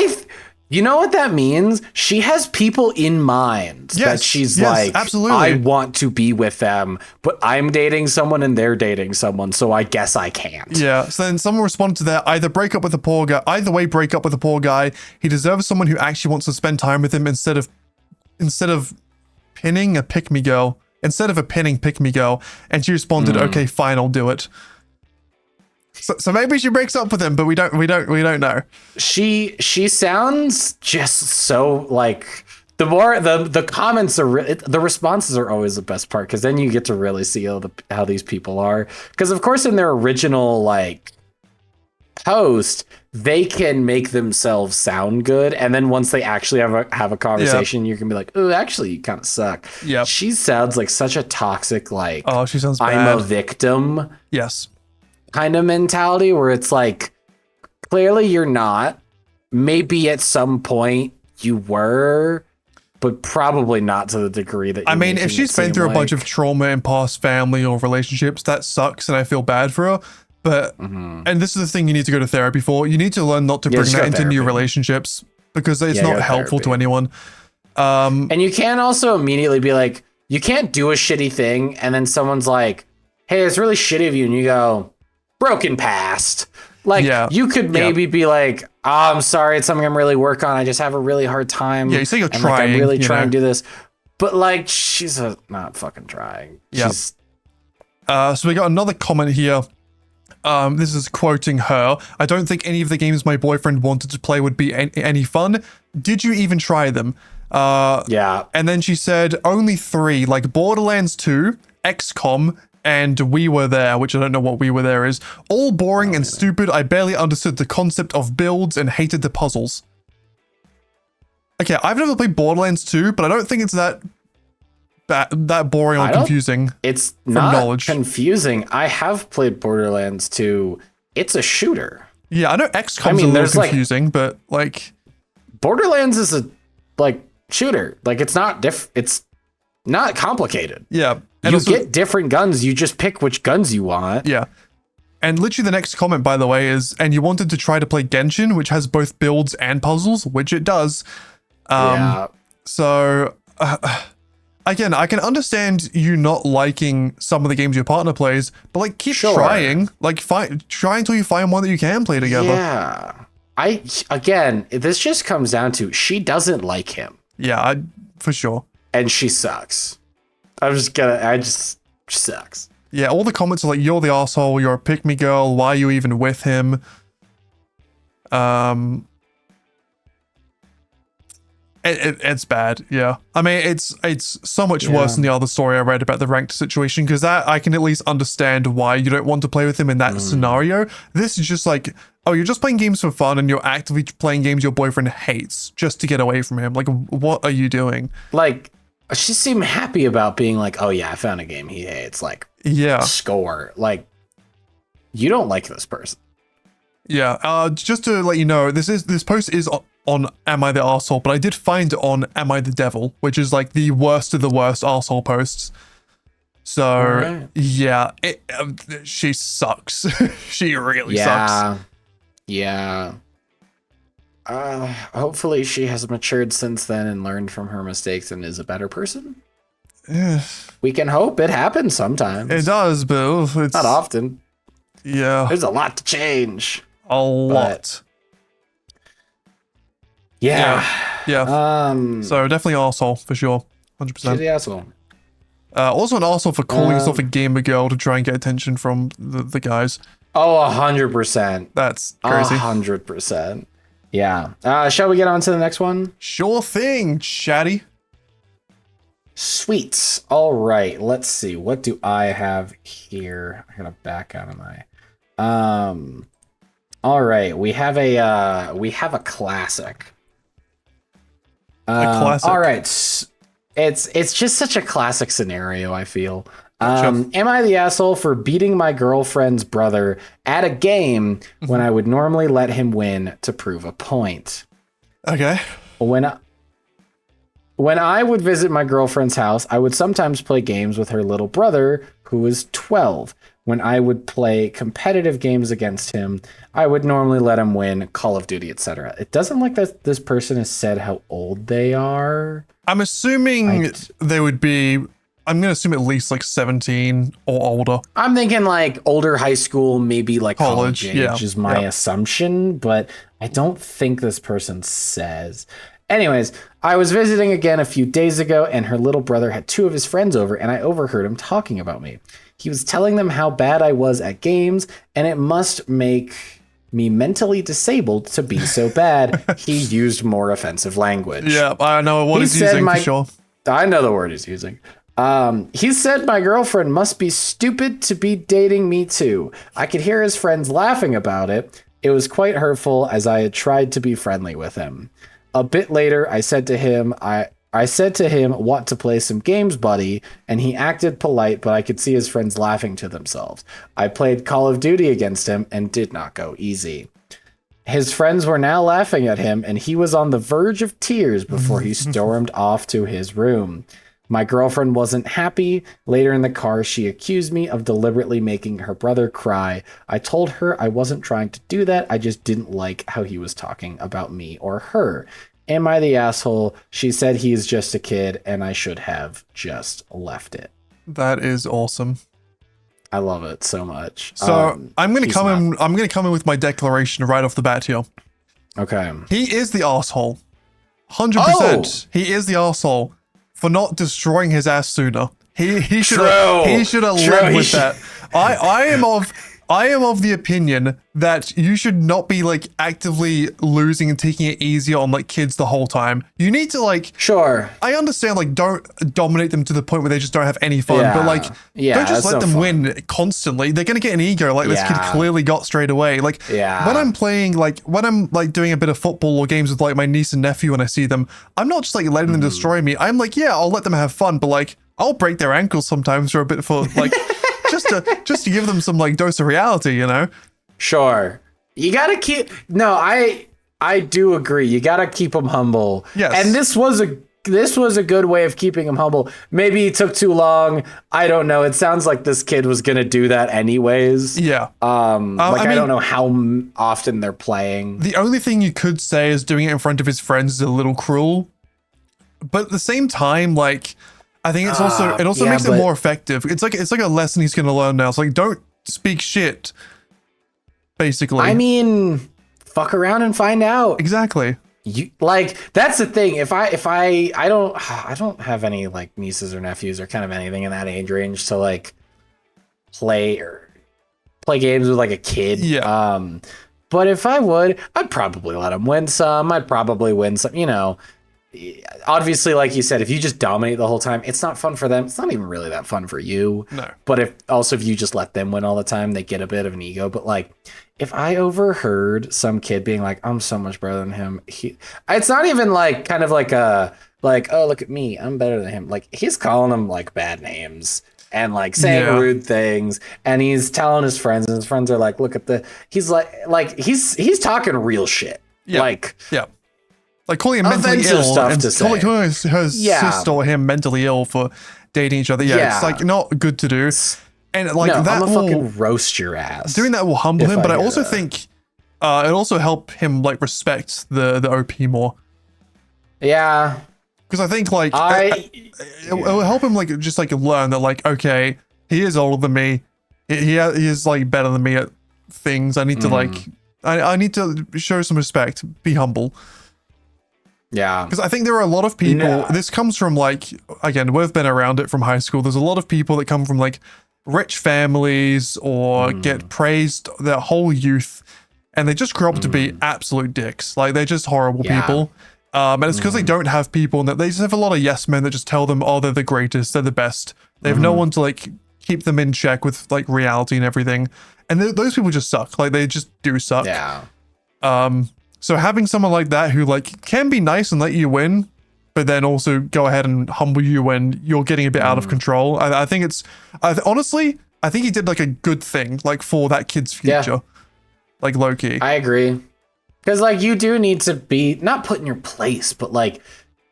You know what that means? She has people in mind that she's like, absolutely. I want to be with them, but I'm dating someone and they're dating someone, so I guess I can't. Yeah. So then someone responded to that. Either break up with the poor guy. Either way, break up with the poor guy. He deserves someone who actually wants to spend time with him instead of pinning a pick-me girl. Instead of a pinning pick-me girl. And she responded, okay, fine, I'll do it. So maybe she breaks up with him, but we don't know. She sounds just so like the comments are the responses are always the best part, because then you get to really see how these people are, because of course in their original like post they can make themselves sound good, and then once they actually have a conversation, you can be like, oh, actually you kind of suck. Yeah, she sounds like such a toxic, like, oh, she sounds bad. I'm a victim. Yes. Kind of mentality, where it's like, clearly you're not. Maybe at some point you were, but probably not to the degree that I mean, if she's been through a bunch of trauma in past family or relationships, that sucks and I feel bad for her. But, and this is the thing you need to go to therapy for. You need to learn not to bring that into new relationships, because it's not helpful to anyone. And you can't also immediately be like, you can't do a shitty thing and then someone's like, hey, it's really shitty of you. And you go, broken past. Like, you could maybe be like, oh, I'm sorry, it's something I'm really working on. I just have a really hard time. Yeah, you say you're trying. Like, I'm really trying to do this. But like, she's not fucking trying. Yeah. So we got another comment here. This is quoting her. I don't think any of the games my boyfriend wanted to play would be any fun. Did you even try them? Yeah. And then she said only 3, like Borderlands 2, XCOM, and We Were There, which I don't know what We Were There is. All boring and stupid. I barely understood the concept of builds and hated the puzzles. Okay, I've never played Borderlands 2, but I don't think it's that boring or confusing. It's not confusing. I have played Borderlands 2. It's a shooter. Yeah, I know XCOM's a little confusing, but like Borderlands is a shooter. Like, it's not it's not complicated. Yeah. And you get different guns. You just pick which guns you want. Yeah. And literally the next comment, by the way, is, and you wanted to try to play Genshin, which has both builds and puzzles, which it does. So, again, I can understand you not liking some of the games your partner plays, but like, keep trying. Like, try until you find one that you can play together. Yeah. Again, this just comes down to, she doesn't like him. Yeah, for sure. And she sucks. She sucks. Yeah, all the comments are like, you're the asshole, you're a pick-me girl, why are you even with him? It's bad, yeah. I mean, it's so much worse than the other story I read about the ranked situation, because that I can at least understand why you don't want to play with him in that scenario. This is just like, oh, you're just playing games for fun and you're actively playing games your boyfriend hates just to get away from him. Like, what are you doing? Like, she seemed happy about being like, oh yeah, I found a game he hates. Like, score. Like, you don't like this person. Yeah. Just to let you know, this post is on Am I the Arsehole, but I did find it on Am I the Devil, which is like the worst of the worst arsehole posts. So yeah, she sucks. She really sucks. Yeah. Hopefully she has matured since then and learned from her mistakes and is a better person. We can hope. It happens sometimes. It does, but it's not often. Yeah. There's a lot to change. A lot. Yeah. So definitely arsehole for sure. 100%. She's the asshole. Also an arsehole for calling yourself a gamer girl to try and get attention from the guys. Oh, 100%. That's crazy. 100%. Yeah. Shall we get on to the next one? Sure thing, chatty. Sweet. All right. Let's see. What do I have here? I gotta back out of my All right, we have a classic. A classic. All right, it's just such a classic scenario, I feel. Gotcha. Am I the asshole for beating my girlfriend's brother at a game when I would normally let him win to prove a point? Okay. When I would visit my girlfriend's house, I would sometimes play games with her little brother, who was 12. When I would play competitive games against him, I would normally let him win Call of Duty, etc. It doesn't like that this person has said how old they are. I'm assuming they would be, I'm going to assume at least like 17 or older. I'm thinking like older high school, maybe like college age is my assumption, but I don't think this person says. Anyways, I was visiting again a few days ago, and her little brother had two of his friends over, and I overheard him talking about me. He was telling them how bad I was at games, and it must make me mentally disabled to be so bad. He used more offensive language. Yeah, I know what he's using for sure. I know the word he's using. He said my girlfriend must be stupid to be dating me too. I could hear his friends laughing about it. It was quite hurtful as I had tried to be friendly with him. A bit later, I said to him, want to play some games, buddy? And he acted polite, but I could see his friends laughing to themselves. I played Call of Duty against him and did not go easy. His friends were now laughing at him, and he was on the verge of tears before he stormed off to his room. My girlfriend wasn't happy. Later in the car, she accused me of deliberately making her brother cry. I told her I wasn't trying to do that. I just didn't like how he was talking about me or her. Am I the asshole? She said he is just a kid, and I should have just left it. That is awesome. I love it so much. So I'm gonna come in with my declaration right off the bat here. Okay. He is the asshole. 100%. He is the asshole for not destroying his ass sooner. He should have led with that. I am of the opinion that you should not be like actively losing and taking it easier on like kids the whole time. You need to like I understand like don't dominate them to the point where they just don't have any fun, but like don't just let them win constantly. They're gonna get an ego like this kid clearly got straight away. Like when I'm playing when I'm like doing a bit of football or games with like my niece and nephew when I see them, I'm not just like letting them destroy me. I'm like, yeah, I'll let them have fun, but like I'll break their ankles sometimes for a bit for like just to give them some like dose of reality, you know? Sure. You gotta keep I do agree. You gotta keep them humble. Yes. And this was a good way of keeping him humble. Maybe it took too long. I don't know. It sounds like this kid was gonna do that anyways. Yeah. I don't know how often they're playing. The only thing you could say is doing it in front of his friends is a little cruel. But at the same time, like I think it also makes it more effective. It's like a lesson he's gonna learn now. It's like don't speak shit. Basically. I mean, fuck around and find out. Exactly. You like that's the thing. If I don't have any like nieces or nephews or kind of anything in that age range to like play games with like a kid. Yeah. But if I would, I'd probably let them win some. I'd probably win some, you know. Obviously, like you said, if you just dominate the whole time, it's not fun for them. It's not even really that fun for you. No. But if you just let them win all the time, they get a bit of an ego. But like, if I overheard some kid being like, "I'm so much better than him," it's not even like kind of like oh, look at me, I'm better than him. Like he's calling them like bad names and like saying rude things, and he's telling his friends, and his friends are like, "Look at he's he's talking real shit." Yeah. Like calling him mentally offensive ill stuff and to say. calling her sister or him mentally ill for dating each other. Yeah, it's like not good to do. And like that I'm will fucking roast your ass. Doing that will humble him, but I also think it also help him like respect the OP more. Yeah. Because I think like it will help him like just like learn that like okay, he is older than me. He is like better than me at things. I need to like I need to show some respect, be humble. Yeah. Because I think there are a lot of people, this comes from like, again, we've been around it from high school. There's a lot of people that come from like rich families or get praised their whole youth and they just grow up to be absolute dicks. Like they're just horrible people. And it's because they don't have people and that they just have a lot of yes men that just tell them, oh, they're the greatest, they're the best. They have no one to like keep them in check with like reality and everything. And those people just suck. Like they just do suck. Yeah. So having someone like that who like can be nice and let you win, but then also go ahead and humble you when you're getting a bit out of control. I think it's honestly, I think he did like a good thing like for that kid's future. Like low key. I agree. Because like you do need to be not put in your place, but like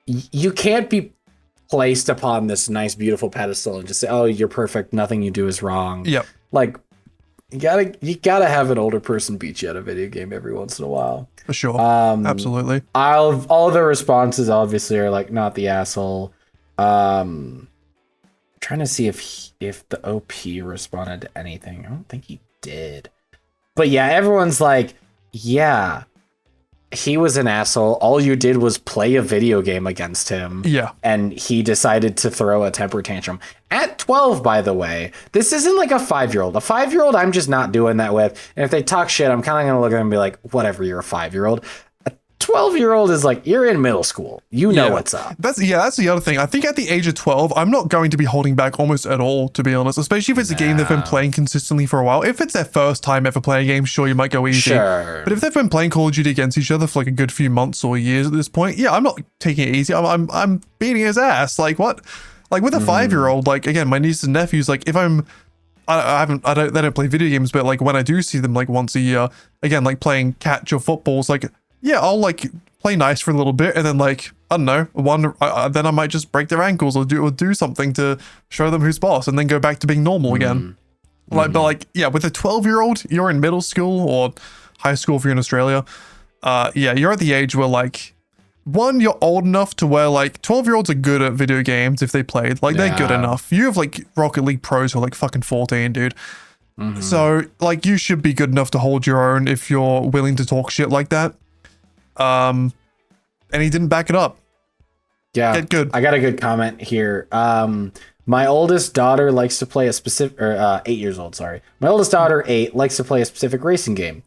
you can't be placed upon this nice, beautiful pedestal and just say, "Oh, you're perfect. Nothing you do is wrong." Yep. Like you gotta have an older person beat you at a video game every once in a while. For sure. Absolutely. All the responses obviously are like not the asshole. Trying to see if the OP responded to anything. I don't think he did. But yeah, everyone's like, yeah, he was an asshole. All you did was play a video game against him. Yeah. And he decided to throw a temper tantrum. At 12, by the way, this isn't like a 5-year-old. A 5-year-old, I'm just not doing that with. And if they talk shit, I'm kind of going to look at them and be like, whatever, you're a 5-year-old. 12-year-old is like, you're in middle school. You know what's up. That's the other thing. I think at the age of 12, I'm not going to be holding back almost at all, to be honest, especially if it's a game they've been playing consistently for a while. If it's their first time ever playing a game, sure, you might go easy. Sure. But if they've been playing Call of Duty against each other for like a good few months or years at this point, yeah, I'm not taking it easy. I'm beating his ass. Like what? Like with a 5-year-old, like again, my nieces and nephews, like if they don't play video games, but like when I do see them like once a year, again, like playing catch or footballs, like, yeah, I'll like play nice for a little bit, and then like I don't know, then I might just break their ankles or do something to show them who's boss, and then go back to being normal again. Like, but like, yeah, with a 12-year-old, you're in middle school or high school if you're in Australia. Yeah, you're at the age where like, one, you're old enough to where like 12-year-olds are good at video games if they played. Like they're good enough. You have like Rocket League pros who are like fucking 14, dude. So like you should be good enough to hold your own if you're willing to talk shit like that. And he didn't back it up. Yeah, Get good. I got a good comment here. My oldest daughter likes to play a specific, 8 years old, sorry. My oldest daughter, 8, likes to play a specific racing game.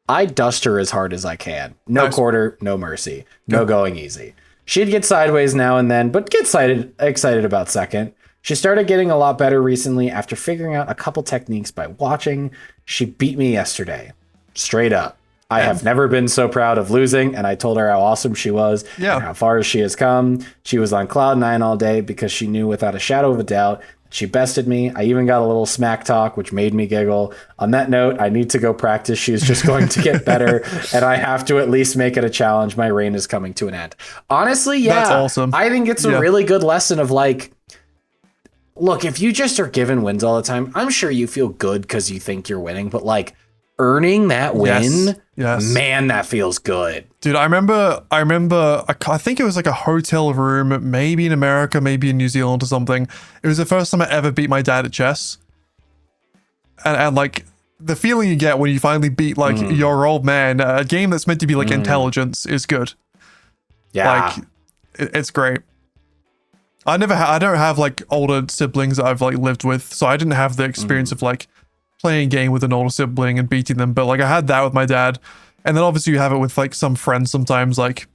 I dust her as hard as I can. No quarter, no mercy. No going easy. She'd get sideways now and then, but get excited about second. She started getting a lot better recently after figuring out a couple techniques by watching. She beat me yesterday. Straight up. I have never been so proud of losing, and I told her how awesome she was and how far she has come. She was on cloud 9 all day because she knew without a shadow of a doubt she bested me. I even got a little smack talk, which made me giggle. On that note, I need to go practice. She's just going to get better, and I have to at least make it a challenge. My reign is coming to an end. Honestly, yeah. That's awesome. I think it's a really good lesson of like, look, if you just are given wins all the time, I'm sure you feel good because you think you're winning, but like, earning that win, man, that feels good. Dude, I remember, I think it was like a hotel room, maybe in America, maybe in New Zealand or something. It was the first time I ever beat my dad at chess. And like, the feeling you get when you finally beat like your old man, a game that's meant to be like intelligence is good. Yeah. Like, it's great. I don't have like older siblings that I've like lived with, so I didn't have the experience of like playing a game with an older sibling and beating them, but like I had that with my dad. And then obviously you have it with like some friends sometimes. Like,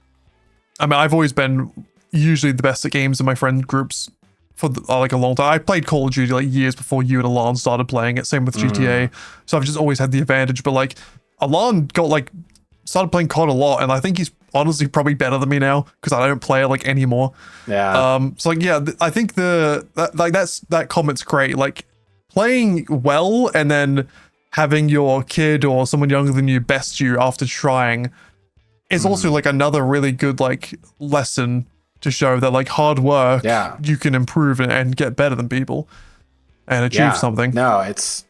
I mean, I've always been usually the best at games in my friend groups for like a long time. I played Call of Duty like years before you and Alon started playing it, same with GTA. So I've just always had the advantage. But like Alon started playing COD a lot, and I think he's honestly probably better than me now because I don't play it like anymore. Yeah. So like, yeah, I think that comment's great. Like, playing well and then having your kid or someone younger than you best you after trying is also like another really good like lesson to show that like hard work, you can improve and get better than people and achieve something. No, it's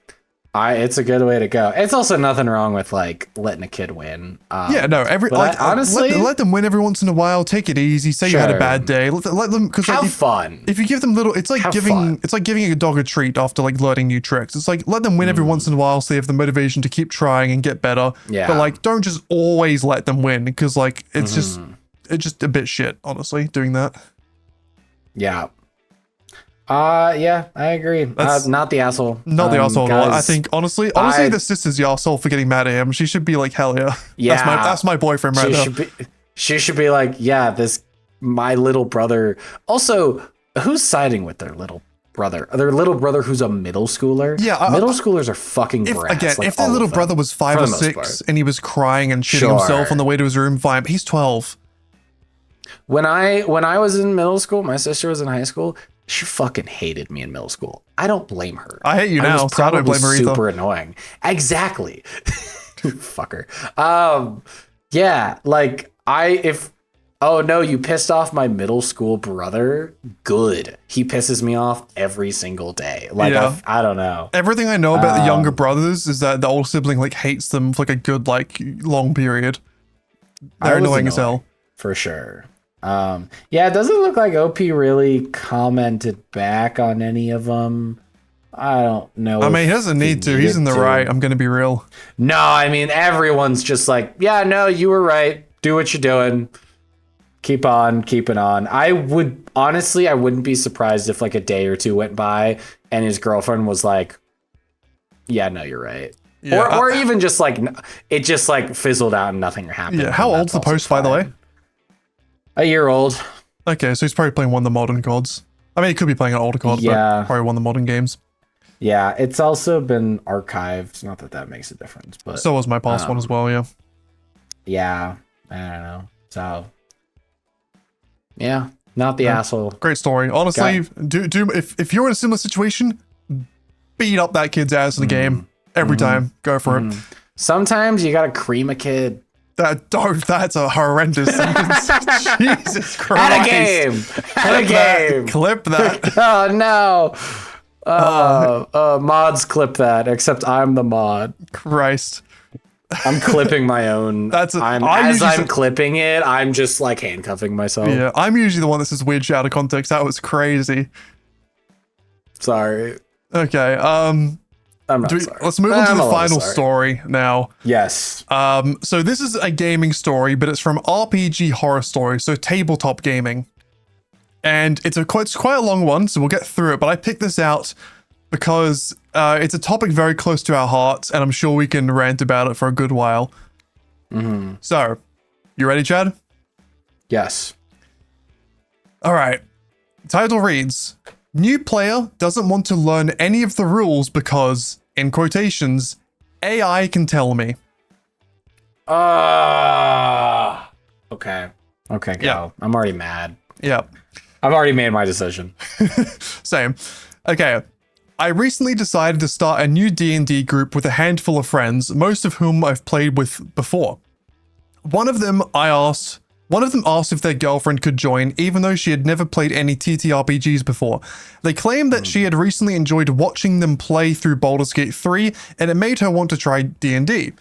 a good way to go. It's also nothing wrong with like letting a kid win. Honestly, let them win every once in a while. Take it easy. Say you had a bad day. Let them, because like, fun. If you give them little, it's like giving a dog a treat after like learning new tricks. It's like let them win every once in a while, so they have the motivation to keep trying and get better. Yeah. But like, don't just always let them win because like it's just a bit shit, honestly, doing that. Yeah. Yeah, I agree. Not the asshole. Not the asshole. I think honestly, the sister's the asshole for getting mad at him. She should be like, hell yeah. Yeah. That's my boyfriend right now. She should be like, yeah, my little brother. Also, who's siding with their little brother. Their little brother who's a middle schooler. Yeah, middle schoolers are fucking if, brats. again, like, if their all little of them, brother was 5 for or the most 6 part. and he was crying and shitting himself on the way to his room, fine. But he's 12. When I was in middle school, my sister was in high school. She fucking hated me in middle school. I don't blame her. I hate you now, so I don't blame her either. Super annoying. Exactly. Fucker. Yeah, like oh no, you pissed off my middle school brother. Good. He pisses me off every single day. Like, Yeah. I don't know. Everything I know about the younger brothers is that the older sibling like hates them for like a good like long period. They're annoying as hell. For sure. Yeah, it doesn't look like OP really commented back on any of them. I don't know. I mean, he doesn't need to. He's in the right. I'm going to be real. No, I mean, everyone's just like, yeah, no, you were right. Do what you're doing. Keep on keeping on. I wouldn't be surprised if like a day or two went by and his girlfriend was like, yeah, no, you're right. Yeah, or even just like, it just like fizzled out and nothing happened. Yeah, how old's the post, by the way? A year old. Okay, so he's probably playing one of the modern CODs. I mean, he could be playing an older COD, but probably one of the modern games. Yeah, it's also been archived. Not that that makes a difference, but so was my past one as well. Yeah. Yeah, I don't know. So, yeah, not the asshole. Great story. Honestly, if you're in a similar situation, beat up that kid's ass in the game every time. Go for it. Sometimes you gotta cream a kid. That's a horrendous sentence. Jesus Christ. At a game. Clip that. Oh no. Mods clip that, except I'm the mod. Christ. I'm clipping my own. I'm clipping it, I'm just like handcuffing myself. Yeah, I'm usually the one that says weird shit out of context. That was crazy. Sorry. Okay. I'm not sorry. Let's move on to the final story now. Yes. So this is a gaming story, but it's from RPG Horror Story, so tabletop gaming. And it's quite a long one, so we'll get through it. But I picked this out because it's a topic very close to our hearts, and I'm sure we can rant about it for a good while. So, you ready, Chad? Yes. All right. Title reads, new player doesn't want to learn any of the rules because, in quotations, AI can tell me. Okay, go. Yeah. I'm already mad. Yeah. I've already made my decision. Same. Okay. I recently decided to start a new D&D group with a handful of friends, most of whom I've played with before. One of them asked if their girlfriend could join, even though she had never played any TTRPGs before. They claimed that she had recently enjoyed watching them play through Baldur's Gate 3, and it made her want to try D&D.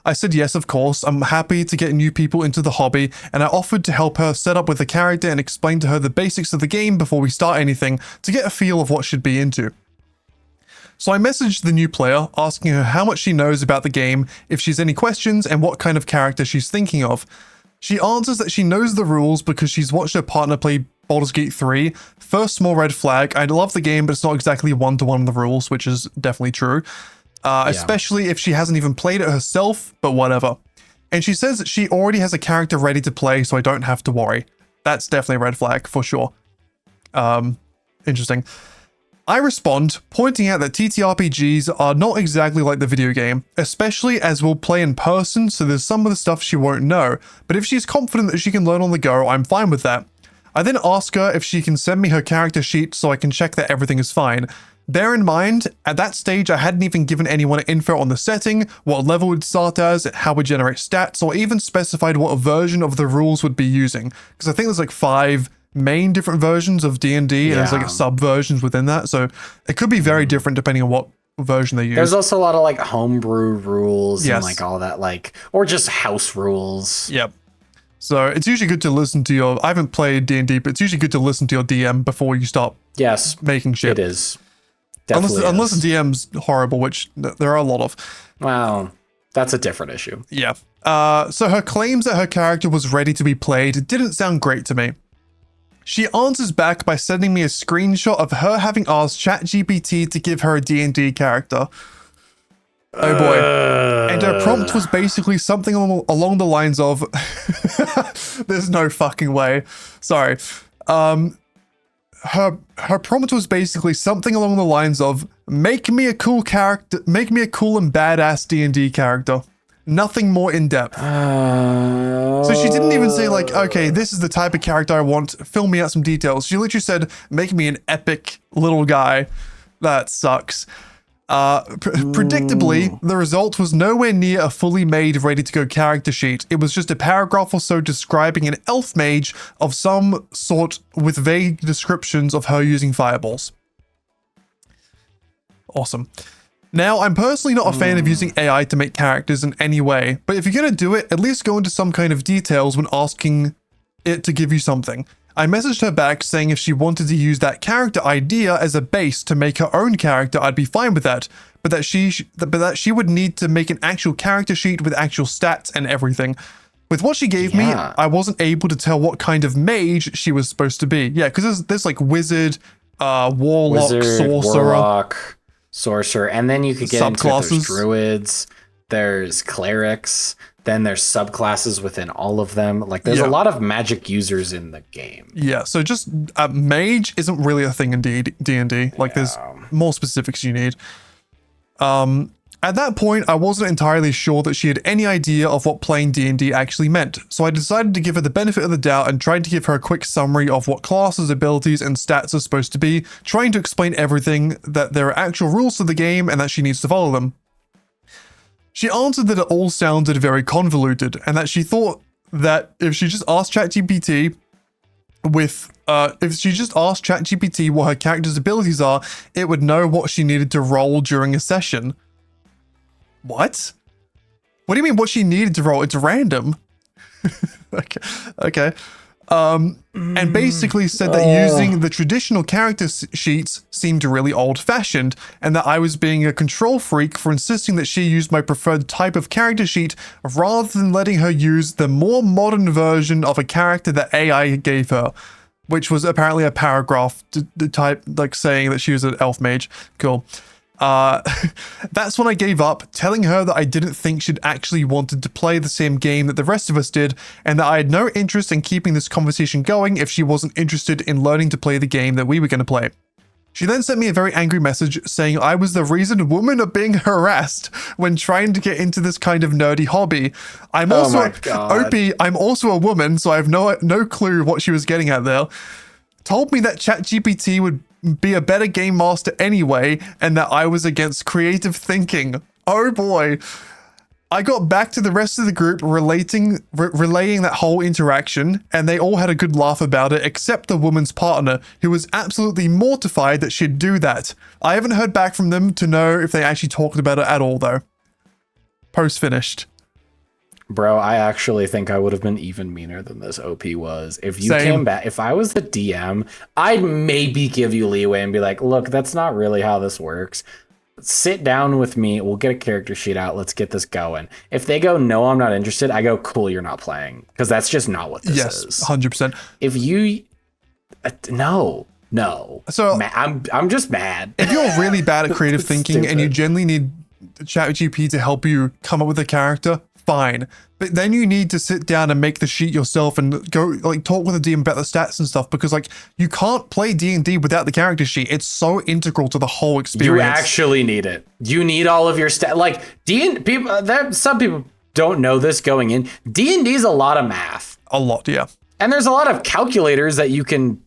I said yes, of course. I'm happy to get new people into the hobby, and I offered to help her set up with a character and explain to her the basics of the game before we start anything to get a feel of what she'd be into. So I messaged the new player, asking her how much she knows about the game, if she's any questions, and what kind of character she's thinking of. She answers that she knows the rules because she's watched her partner play Baldur's Gate 3. First small red flag. I love the game, but it's not exactly one-to-one in the rules, which is definitely true. Especially if she hasn't even played it herself, but whatever. And she says that she already has a character ready to play, so I don't have to worry. That's definitely a red flag, for sure. Interesting. I respond, pointing out that TTRPGs are not exactly like the video game, especially as we'll play in person, so there's some of the stuff she won't know, but if she's confident that she can learn on the go, I'm fine with that. I then ask her if she can send me her character sheet so I can check that everything is fine. Bear in mind, at that stage I hadn't even given anyone info on the setting, what level it'd start as, how we generate stats, or even specified what version of the rules would be using, because I think there's like 5 main different versions of D&D, and there's like sub-versions within that, so it could be very different depending on what version they use. There's also a lot of like homebrew rules and like all that, like, or just house rules. Yep. So it's usually good to listen to your, I haven't played D&D, but it's usually good to listen to your DM before you start making shit. It is. Unless the DM's horrible, which there are a lot of. Well, that's a different issue. Yeah. So her claims that her character was ready to be played didn't sound great to me. She answers back by sending me a screenshot of her having asked ChatGPT to give her a D&D character. Oh boy. And her prompt was basically something along the lines of... There's no fucking way. Sorry. her prompt was basically something along the lines of make me a cool character, make me a cool and badass D&D character. Nothing more in depth. So she didn't even say like, okay, this is the type of character I want. Fill me out some details. She literally said, make me an epic little guy. That sucks. Predictably, the result was nowhere near a fully made, ready-to-go character sheet. It was just a paragraph or so describing an elf mage of some sort with vague descriptions of her using fireballs. Awesome. Now, I'm personally not a fan of using AI to make characters in any way, but if you're going to do it, at least go into some kind of details when asking it to give you something. I messaged her back saying if she wanted to use that character idea as a base to make her own character, I'd be fine with that, but that she would need to make an actual character sheet with actual stats and everything. With what she gave me, I wasn't able to tell what kind of mage she was supposed to be. Yeah, because there's like wizard, warlock, sorcerer, and then you could get into there's druids, there's clerics, then there's subclasses within all of them. Like there's a lot of magic users in the game. Yeah, so just mage isn't really a thing in D&D. Like there's more specifics you need. At that point, I wasn't entirely sure that she had any idea of what playing D&D actually meant, so I decided to give her the benefit of the doubt and tried to give her a quick summary of what classes, abilities, and stats are supposed to be, trying to explain everything, that there are actual rules to the game and that she needs to follow them. She answered that it all sounded very convoluted, and that she thought that if she just asked ChatGPT what her character's abilities are, it would know what she needed to roll during a session. What? What do you mean what she needed to roll? It's random. Okay. And basically said that using the traditional character sheets seemed really old-fashioned, and that I was being a control freak for insisting that she used my preferred type of character sheet rather than letting her use the more modern version of a character that AI gave her, which was apparently a paragraph type, like saying that she was an elf mage. Cool. That's when I gave up, telling her that I didn't think she'd actually wanted to play the same game that the rest of us did, and that I had no interest in keeping this conversation going if she wasn't interested in learning to play the game that we were going to play. She then sent me a very angry message saying I was the reason women are being harassed when trying to get into this kind of nerdy hobby. I'm also I'm also a woman, so I have no clue what she was getting at there. Told me that ChatGPT would be a better game master anyway, and that I was against creative thinking. Oh boy. I got back to the rest of the group relaying that whole interaction, and they all had a good laugh about it, except the woman's partner, who was absolutely mortified that she'd do that. I haven't heard back from them to know if they actually talked about it at all, though. Post finished. Bro, I actually think I would have been even meaner than this OP was. If you came back, if I was the DM, I'd maybe give you leeway and be like, look, that's not really how this works. Sit down with me. We'll get a character sheet out. Let's get this going. If they go, no, I'm not interested, I go, cool, you're not playing. Because that's just not what this is. 100%. If you, no. So I'm just mad. If you're really bad at creative thinking and you genuinely need ChatGPT to help you come up with a character, fine, but then you need to sit down and make the sheet yourself and go like talk with the DM about the stats and stuff, because like you can't play D&D without the character sheet. It's so integral to the whole experience. You actually need it. You need all of your stats. Like some people don't know this going in. D&D is a lot of math. A lot, yeah. And there's a lot of calculators that you can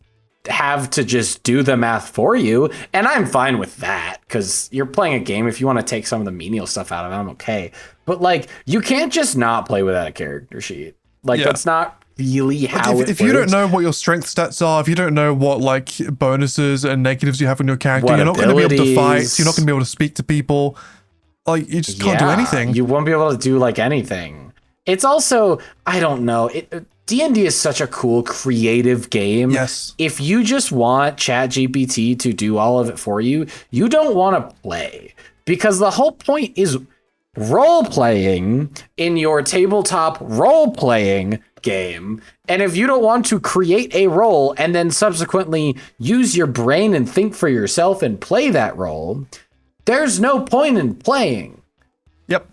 have to just do the math for you, and I'm fine with that because you're playing a game. If you want to take some of the menial stuff out of it, I'm okay. But like, you can't just not play without a character sheet. Like, that's not really how it works. If you don't know what your strength stats are, if you don't know what like bonuses and negatives you have in your character, you're not going to be able to fight. You're not going to be able to speak to people. Like, you just can't do anything. You won't be able to do like anything. It's also, I don't know. D&D is such a cool, creative game. Yes. If you just want ChatGPT to do all of it for you, you don't want to play. Because the whole point is role-playing in your tabletop role-playing game. And if you don't want to create a role and then subsequently use your brain and think for yourself and play that role, there's no point in playing. Yep.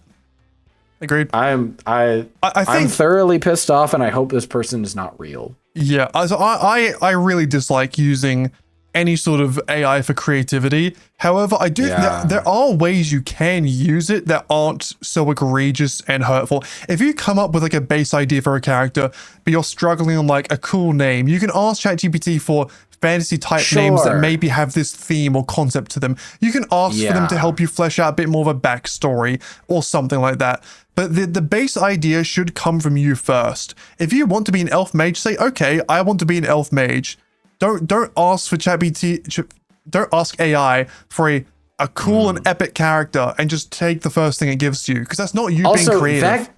Agreed. I'm thoroughly pissed off, and I hope this person is not real. Yeah, so I really dislike using any sort of AI for creativity. However, I do there are ways you can use it that aren't so egregious and hurtful. If you come up with like a base idea for a character, but you're struggling on like a cool name, you can ask ChatGPT for fantasy type names that maybe have this theme or concept to them. You can ask for them to help you flesh out a bit more of a backstory or something like that. But the base idea should come from you first. If you want to be an elf mage, say, okay, I want to be an elf mage. Don't ask for ChatGPT. Don't ask AI for a cool and epic character and just take the first thing it gives to you, because that's not you being creative.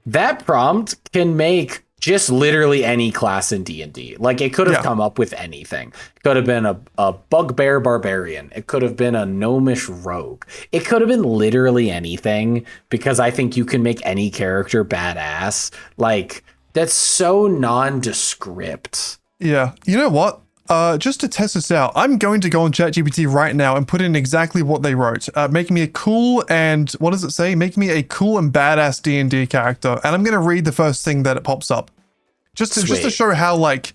That prompt can make just literally any class in D&D. Like, it could have come up with anything. It could have been a bugbear barbarian. It could have been a gnomish rogue. It could have been literally anything, because I think you can make any character badass. Like, that's so nondescript. Yeah. You know what? Just to test this out, I'm going to go on ChatGPT right now and put in exactly what they wrote. Making me a cool and, what does it say? Making me a cool and badass D&D character. And I'm going to read the first thing that it pops up. Just to show how like,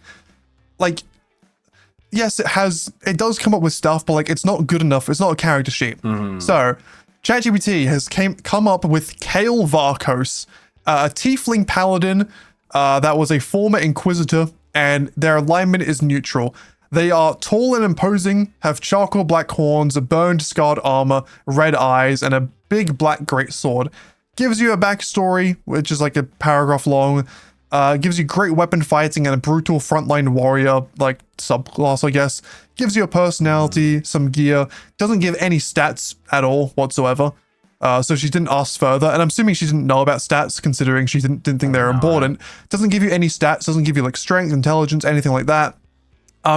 yes, it does come up with stuff, but like, it's not good enough. It's not a character sheet. So ChatGPT has come up with Kale Varkos, a tiefling paladin that was a former inquisitor, and their alignment is neutral. They are tall and imposing, have charcoal black horns, a burned scarred armor, red eyes, and a big black greatsword. Gives you a backstory, which is like a paragraph long. Gives you great weapon fighting and a brutal frontline warrior, like subclass, I guess. Gives you a personality, some gear. Doesn't give any stats at all whatsoever. So she didn't ask further, and I'm assuming she didn't know about stats, considering she didn't think they were important. Doesn't give you any stats, doesn't give you like strength, intelligence, anything like that.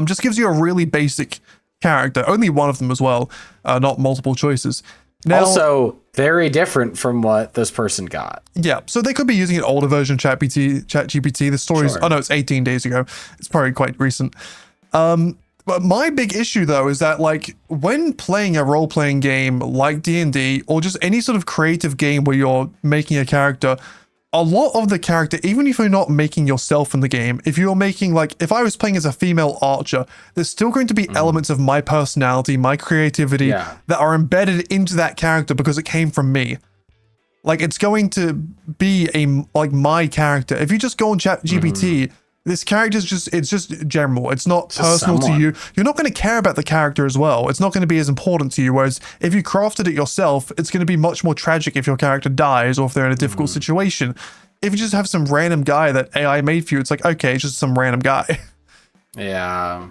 Just gives you a really basic character. Only one of them as well, not multiple choices. Now, also, very different from what this person got. Yeah, so they could be using an older version of ChatGPT. The story's, oh no, it's 18 days ago. It's probably quite recent. But my big issue though is that like when playing a role-playing game like D&D or just any sort of creative game where you're making a character, a lot of the character, even if you're not making yourself in the game, if you're making like, if I was playing as a female archer, there's still going to be elements of my personality, my creativity that are embedded into that character because it came from me. Like it's going to be like my character. If you just go on ChatGPT, this character is it's just general. It's not personal to you. You're not going to care about the character as well. It's not going to be as important to you. Whereas if you crafted it yourself, it's going to be much more tragic if your character dies or if they're in a difficult situation. If you just have some random guy that AI made for you, it's like, okay, it's just some random guy. Yeah.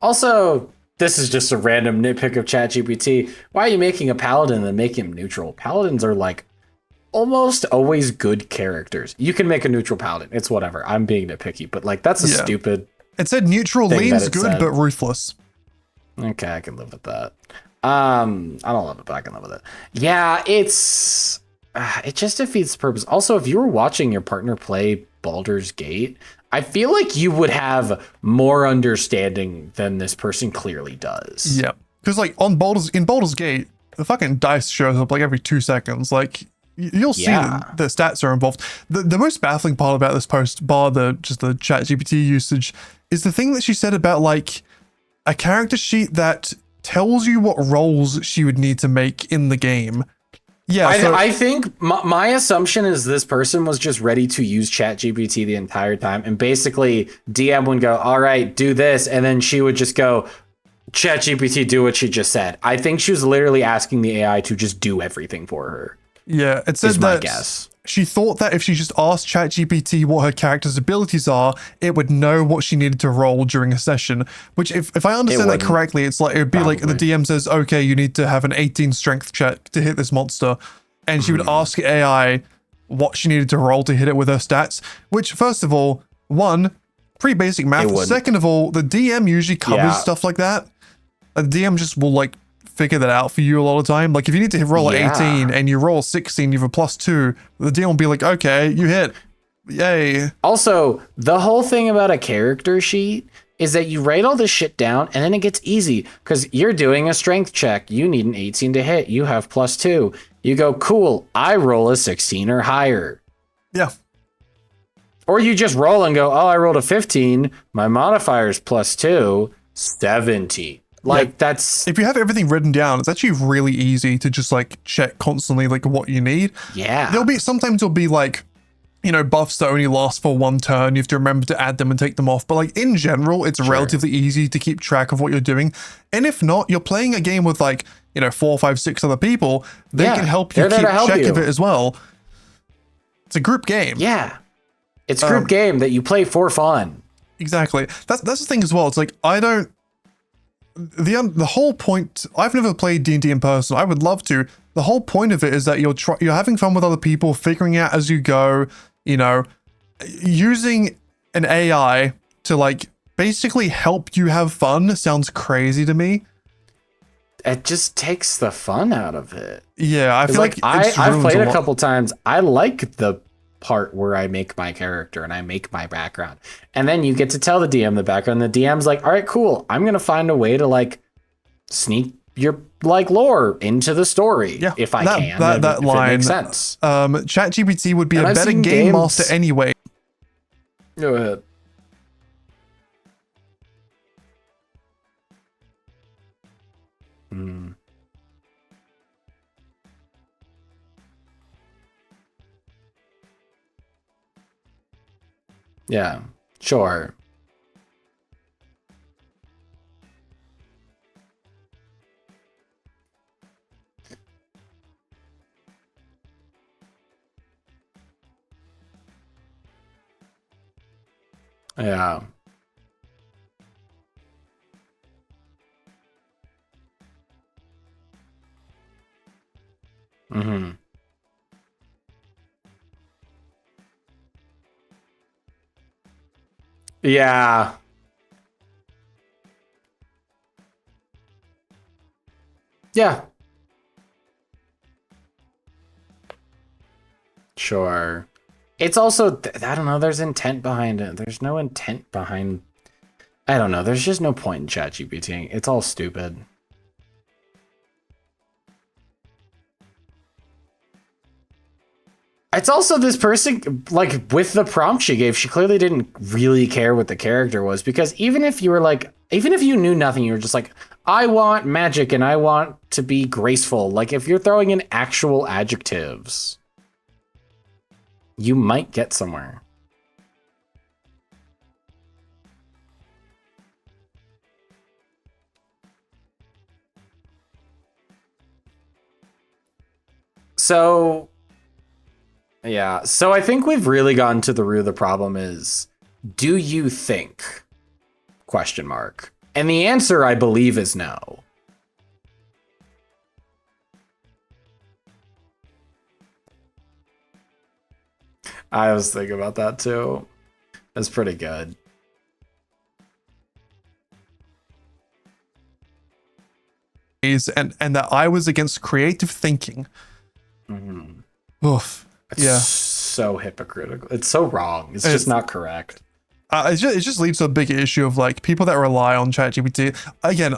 Also, this is just a random nitpick of ChatGPT. Why are you making a paladin and making him neutral? Paladins are like almost always good characters. You can make a neutral paladin. It's whatever. I'm being nitpicky, but like that's a stupid. It said neutral leans good, but ruthless. Okay, I can live with that. I don't love it, but I can live with it. Yeah, it just defeats the purpose. Also, if you were watching your partner play Baldur's Gate, I feel like you would have more understanding than this person clearly does. Yeah, because like in Baldur's Gate, the fucking dice shows up like every 2 seconds. Like you'll see the stats are involved. The most baffling part about this post, bar the ChatGPT usage, is the thing that she said about like a character sheet that tells you what rolls she would need to make in the game. Yeah, I think my assumption is this person was just ready to use ChatGPT the entire time, and basically DM would go, all right, do this, and then she would just go, ChatGPT, do what she just said. I think she was literally asking the AI to just do everything for her. Yeah, it said that she thought that if she just asked ChatGPT what her character's abilities are, it would know what she needed to roll during a session. Which, if I understand that correctly, it's like it would be like the DM says, "Okay, you need to have an 18 strength check to hit this monster," and she would ask AI what she needed to roll to hit it with her stats. Which, first of all, pretty basic math. Second of all, the DM usually covers stuff like that. The DM just will like figure that out for you a lot of the time. Like if you need to roll an 18 and you roll 16, you have a +2, the DM will be like, okay, you hit. Yay. Also, the whole thing about a character sheet is that you write all this shit down and then it gets easy because you're doing a strength check. You need an 18 to hit. You have +2. You go, cool, I roll a 16 or higher. Yeah. Or you just roll and go, oh, I rolled a 15. My modifier's +2. 70. Like, that's... If you have everything written down, it's actually really easy to just like check constantly like what you need. Yeah. Sometimes there'll be like, you know, buffs that only last for one turn. You have to remember to add them and take them off. But like in general, it's relatively easy to keep track of what you're doing. And if not, you're playing a game with like, you know, 4, 5, 6 other people. They can help you keep track of it as well. It's a group game. Yeah. It's a group game that you play for fun. Exactly. That's the thing as well. It's like, the whole point, I've never played D&D in person. I would love to. The whole point of it is that you're having fun with other people, figuring out as you go, you know, using an AI to like basically help you have fun sounds crazy to me. It just takes the fun out of it. Yeah, I feel like I've played a couple times. I like the part where I make my character and I make my background, and then you get to tell the DM the background. The DM's like, all right, cool, I'm gonna find a way to like sneak your like lore into the story if I can. That line makes sense. ChatGPT would be a better game master anyway. Go ahead. Yeah, sure. Yeah. Mm-hmm. Yeah. Yeah. Sure. It's also, I don't know, there's intent behind it. There's no intent behind, I don't know, there's just no point in ChatGPT. It's all stupid. It's also this person, like, with the prompt she gave, she clearly didn't really care what the character was, because even if you were like, even if you knew nothing, you were just like, I want magic and I want to be graceful. Like, if you're throwing in actual adjectives, you might get somewhere. So, yeah. So I think we've really gotten to the root of the problem is, do you think? Question mark. And the answer, I believe, is no. I was thinking about that too. That's pretty good. And that I was against creative thinking. Mm-hmm. Oof. It's so hypocritical. It's so wrong. It's just not correct. It just leads to a big issue of like people that rely on ChatGPT. Again,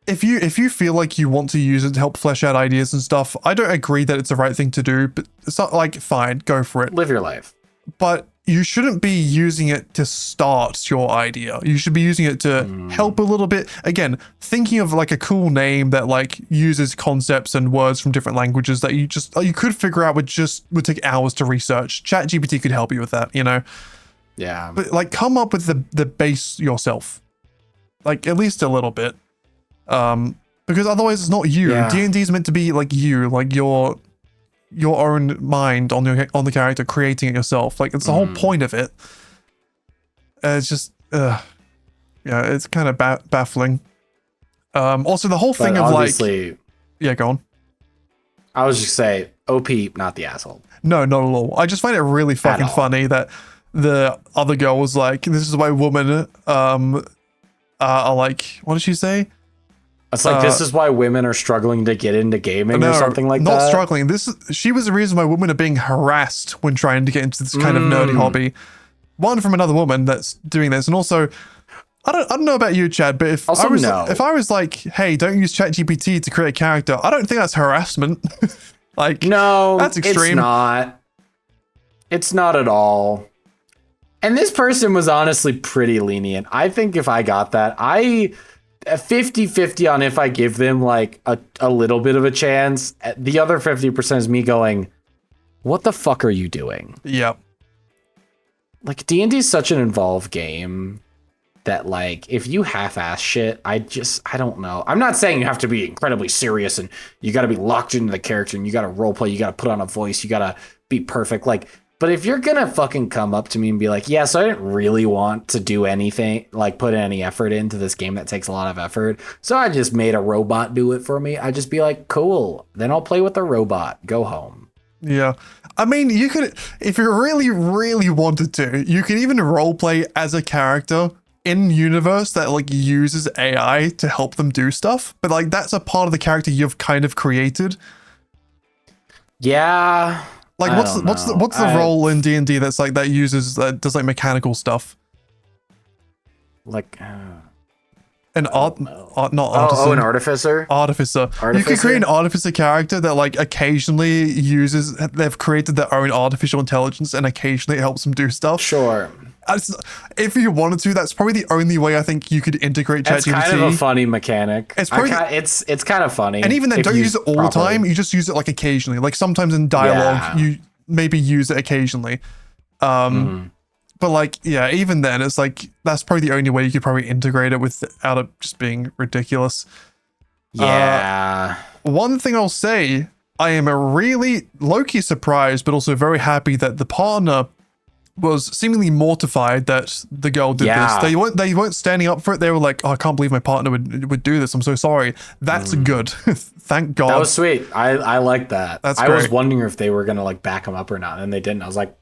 if you feel like you want to use it to help flesh out ideas and stuff, I don't agree that it's the right thing to do, but it's not like, fine, go for it. Live your life. But you shouldn't be using it to start your idea. You should be using it to help a little bit. Again, thinking of like a cool name that like uses concepts and words from different languages that you could figure out would take hours to research. ChatGPT could help you with that, you know? Yeah. But like come up with the base yourself. Like at least a little bit. Because otherwise it's not you. Yeah. D&D is meant to be like you, like your own mind on the character, creating it yourself. Like it's the whole point of it. It's just yeah, it's kind of baffling. Also the whole thing of like, yeah, go on. I was just say OP, not the asshole. No, not at all. I just find it really fucking funny that the other girl was like, this is why women are like, what did she say? It's like, this is why women are struggling to get into gaming or something like that. Not struggling. She was the reason why women are being harassed when trying to get into this kind of nerdy hobby. One from another woman that's doing this, and also, I don't know about you, Chad, but if I was like, hey, don't use ChatGPT to create a character, I don't think that's harassment. Like, no, that's extreme. It's not. It's not at all. And this person was honestly pretty lenient. I think if I got that, 50-50 on if I give them like a little bit of a chance. The other 50% is me going, what the fuck are you doing? Yep. Like D&D is such an involved game that like if you half-ass shit, I don't know. I'm not saying you have to be incredibly serious and you got to be locked into the character and you got to roleplay, you got to put on a voice, you got to be perfect. Like, but if you're gonna fucking come up to me and be like, yeah, so I didn't really want to do anything, like put any effort into this game that takes a lot of effort, so I just made a robot do it for me, I'd just be like, cool, then I'll play with the robot, go home. Yeah. I mean, you could, if you really, really wanted to, you could even roleplay as a character in universe that like uses AI to help them do stuff, but like that's a part of the character you've kind of created. Yeah. Like what's the role in D&D that's like that uses that does like mechanical stuff? Like an not artisan. An artificer. Artificer. You could create an artificer character that like occasionally uses. They've created their own artificial intelligence, and occasionally it helps them do stuff. Sure. If you wanted to, that's probably the only way I think you could integrate ChatGPT. It's kind of a funny mechanic. It's probably, it's kind of funny. And even then, don't use it all the time. You just use it like occasionally. Like sometimes in dialogue, you maybe use it occasionally. But like, yeah, even then, it's like that's probably the only way you could probably integrate it without it just being ridiculous. Yeah. One thing I'll say, I am really low-key surprised, but also very happy that the partner was seemingly mortified that the girl did this. They weren't standing up for it. They were like, oh, I can't believe my partner would do this. I'm so sorry. That's good. Thank God. That was sweet. I like that. That's I great. was wondering if they were gonna like back him up or not, and they didn't. I was like,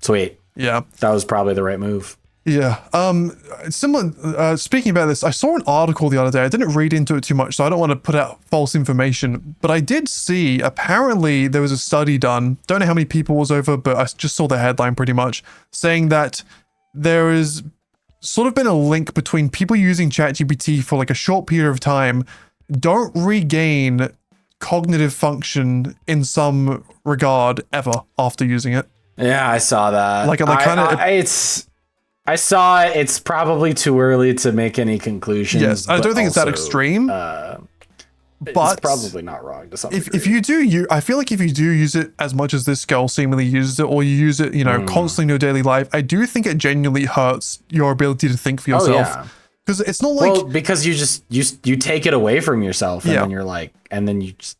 sweet. Yeah. That was probably the right move. Yeah. Similar. Speaking about this, I saw an article the other day. I didn't read into it too much, so I don't want to put out false information. But I did see. Apparently, there was a study done. Don't know how many people was over, but I just saw the headline pretty much saying that there is sort of been a link between people using ChatGPT for like a short period of time don't regain cognitive function in some regard ever after using it. Yeah, I saw that. Like kind of. I saw it. It's probably too early to make any conclusions. Yes, I don't think it's that extreme. But it's probably not wrong to some degree. If you do, I feel like if you do use it as much as this girl seemingly uses it, or you use it, constantly in your daily life, I do think it genuinely hurts your ability to think for yourself. Because it's not like because you take it away from yourself, and then you're like, and then you just.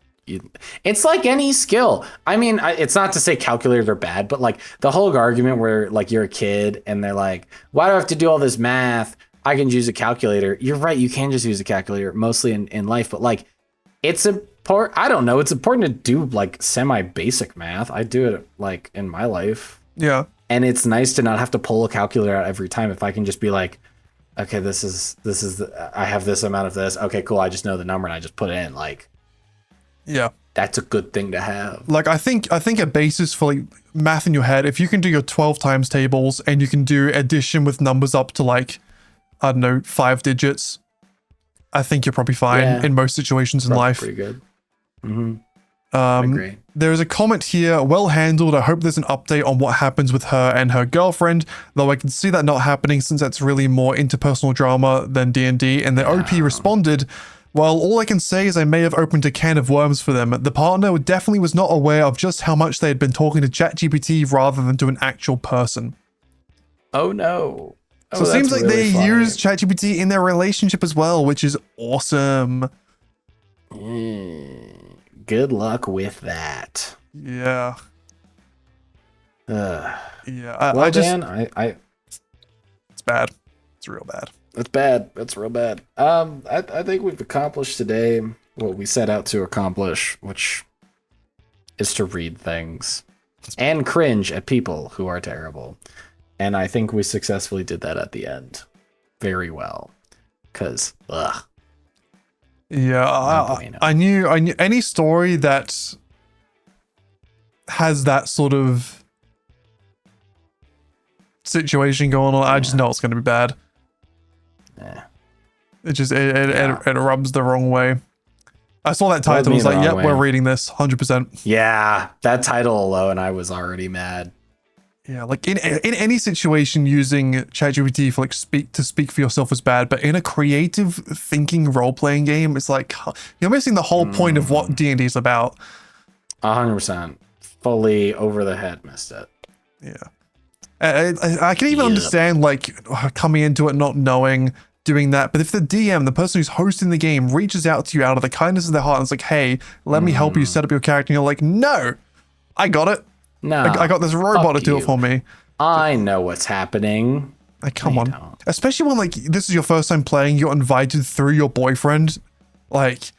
It's like any skill. I mean, it's not to say calculators are bad, but like the whole argument where like you're a kid and they're like, why do I have to do all this math? I can use a calculator. You're right. You can just use a calculator mostly in life, but like it's important. I don't know. It's important to do like semi basic math. I do it like in my life. Yeah. And it's nice to not have to pull a calculator out every time. If I can just be like, okay, I have this amount of this. Okay, cool. I just know the number and I just put it in like. Yeah, that's a good thing to have. Like I think a basis for like math in your head, if you can do your 12 times tables and you can do addition with numbers up to like, I don't know, 5 digits, I think you're probably fine in most situations in life. Pretty good. I agree. There's a comment here, well handled. I hope there's an update on what happens with her and her girlfriend, though I can see that not happening since that's really more interpersonal drama than D&D. And the OP responded, well, all I can say is I may have opened a can of worms for them. The partner definitely was not aware of just how much they had been talking to ChatGPT rather than to an actual person. Oh no. So it seems like they use ChatGPT in their relationship as well, which is awesome. Good luck with that. Yeah. Yeah. Well, Dan, it's bad. It's real bad. It's bad. It's real bad. I think we've accomplished today what we set out to accomplish, which is to read things and cringe at people who are terrible. And I think we successfully did that at the end very well. Cause yeah, I knew any story that has that sort of situation going on, I just know it's going to be bad. Yeah. It rubs the wrong way. I saw that title. I was like, yep, we're reading this 100%. Yeah, that title alone, I was already mad. Yeah, like in any situation, using ChatGPT for like speak for yourself is bad, but in a creative thinking role playing game, it's like you're missing the whole point of what D&D is about. 100%. Fully over the head missed it. Yeah, I can even understand like coming into it not knowing, doing that, but if the DM, the person who's hosting the game, reaches out to you out of the kindness of their heart and it's like, hey, let me help you set up your character, and you're like, no, I got it. No, I got this robot to do it for me. I know what's happening. Like, come on. Especially when like this is your first time playing, you're invited through your boyfriend. Like,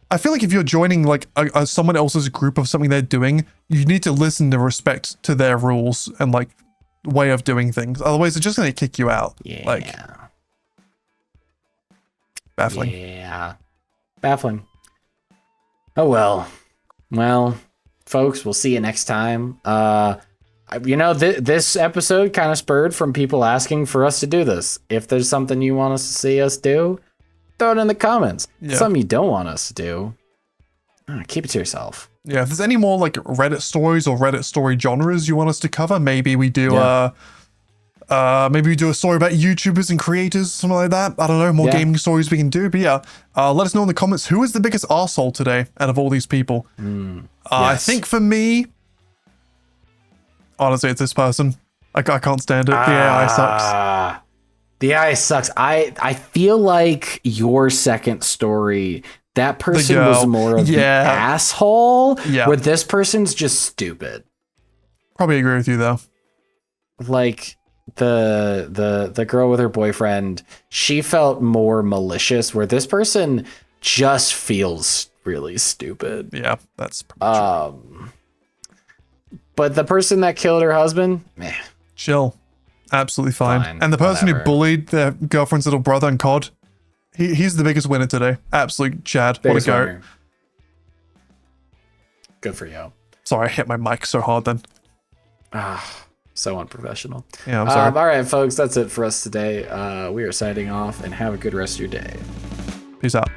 I feel like if you're joining like someone else's group of something they're doing, you need to listen to respect to their rules and like way of doing things. Otherwise, they're just gonna kick you out. Yeah. Like, baffling. Yeah. Baffling. Oh well. Well, folks, we'll see you next time. You know, this episode kind of spurred from people asking for us to do this. If there's something you want us to see us do, throw it in the comments. Yeah. Something you don't want us to do, keep it to yourself. Yeah, if there's any more like Reddit stories or Reddit story genres you want us to cover, maybe we do maybe we do a story about YouTubers and creators, something like that. I don't know, more gaming stories we can do. But yeah, let us know in the comments, who is the biggest arsehole today out of all these people? I think for me, honestly, it's this person. I can't stand it. The AI sucks. The AI sucks. I feel like your second story, that person was more of the asshole, where this person's just stupid. Probably agree with you though. Like the girl with her boyfriend, she felt more malicious, where this person just feels really stupid. Yeah, that's true. But the person that killed her husband, meh. Chill. Absolutely fine. And the person who bullied their girlfriend's little brother in COD, he's the biggest winner today. Absolute Chad. What a goat. Good for you. Sorry, I hit my mic so hard then. So unprofessional. Yeah, I'm sorry. All right, folks, that's it for us today. We are signing off, and have a good rest of your day. Peace out.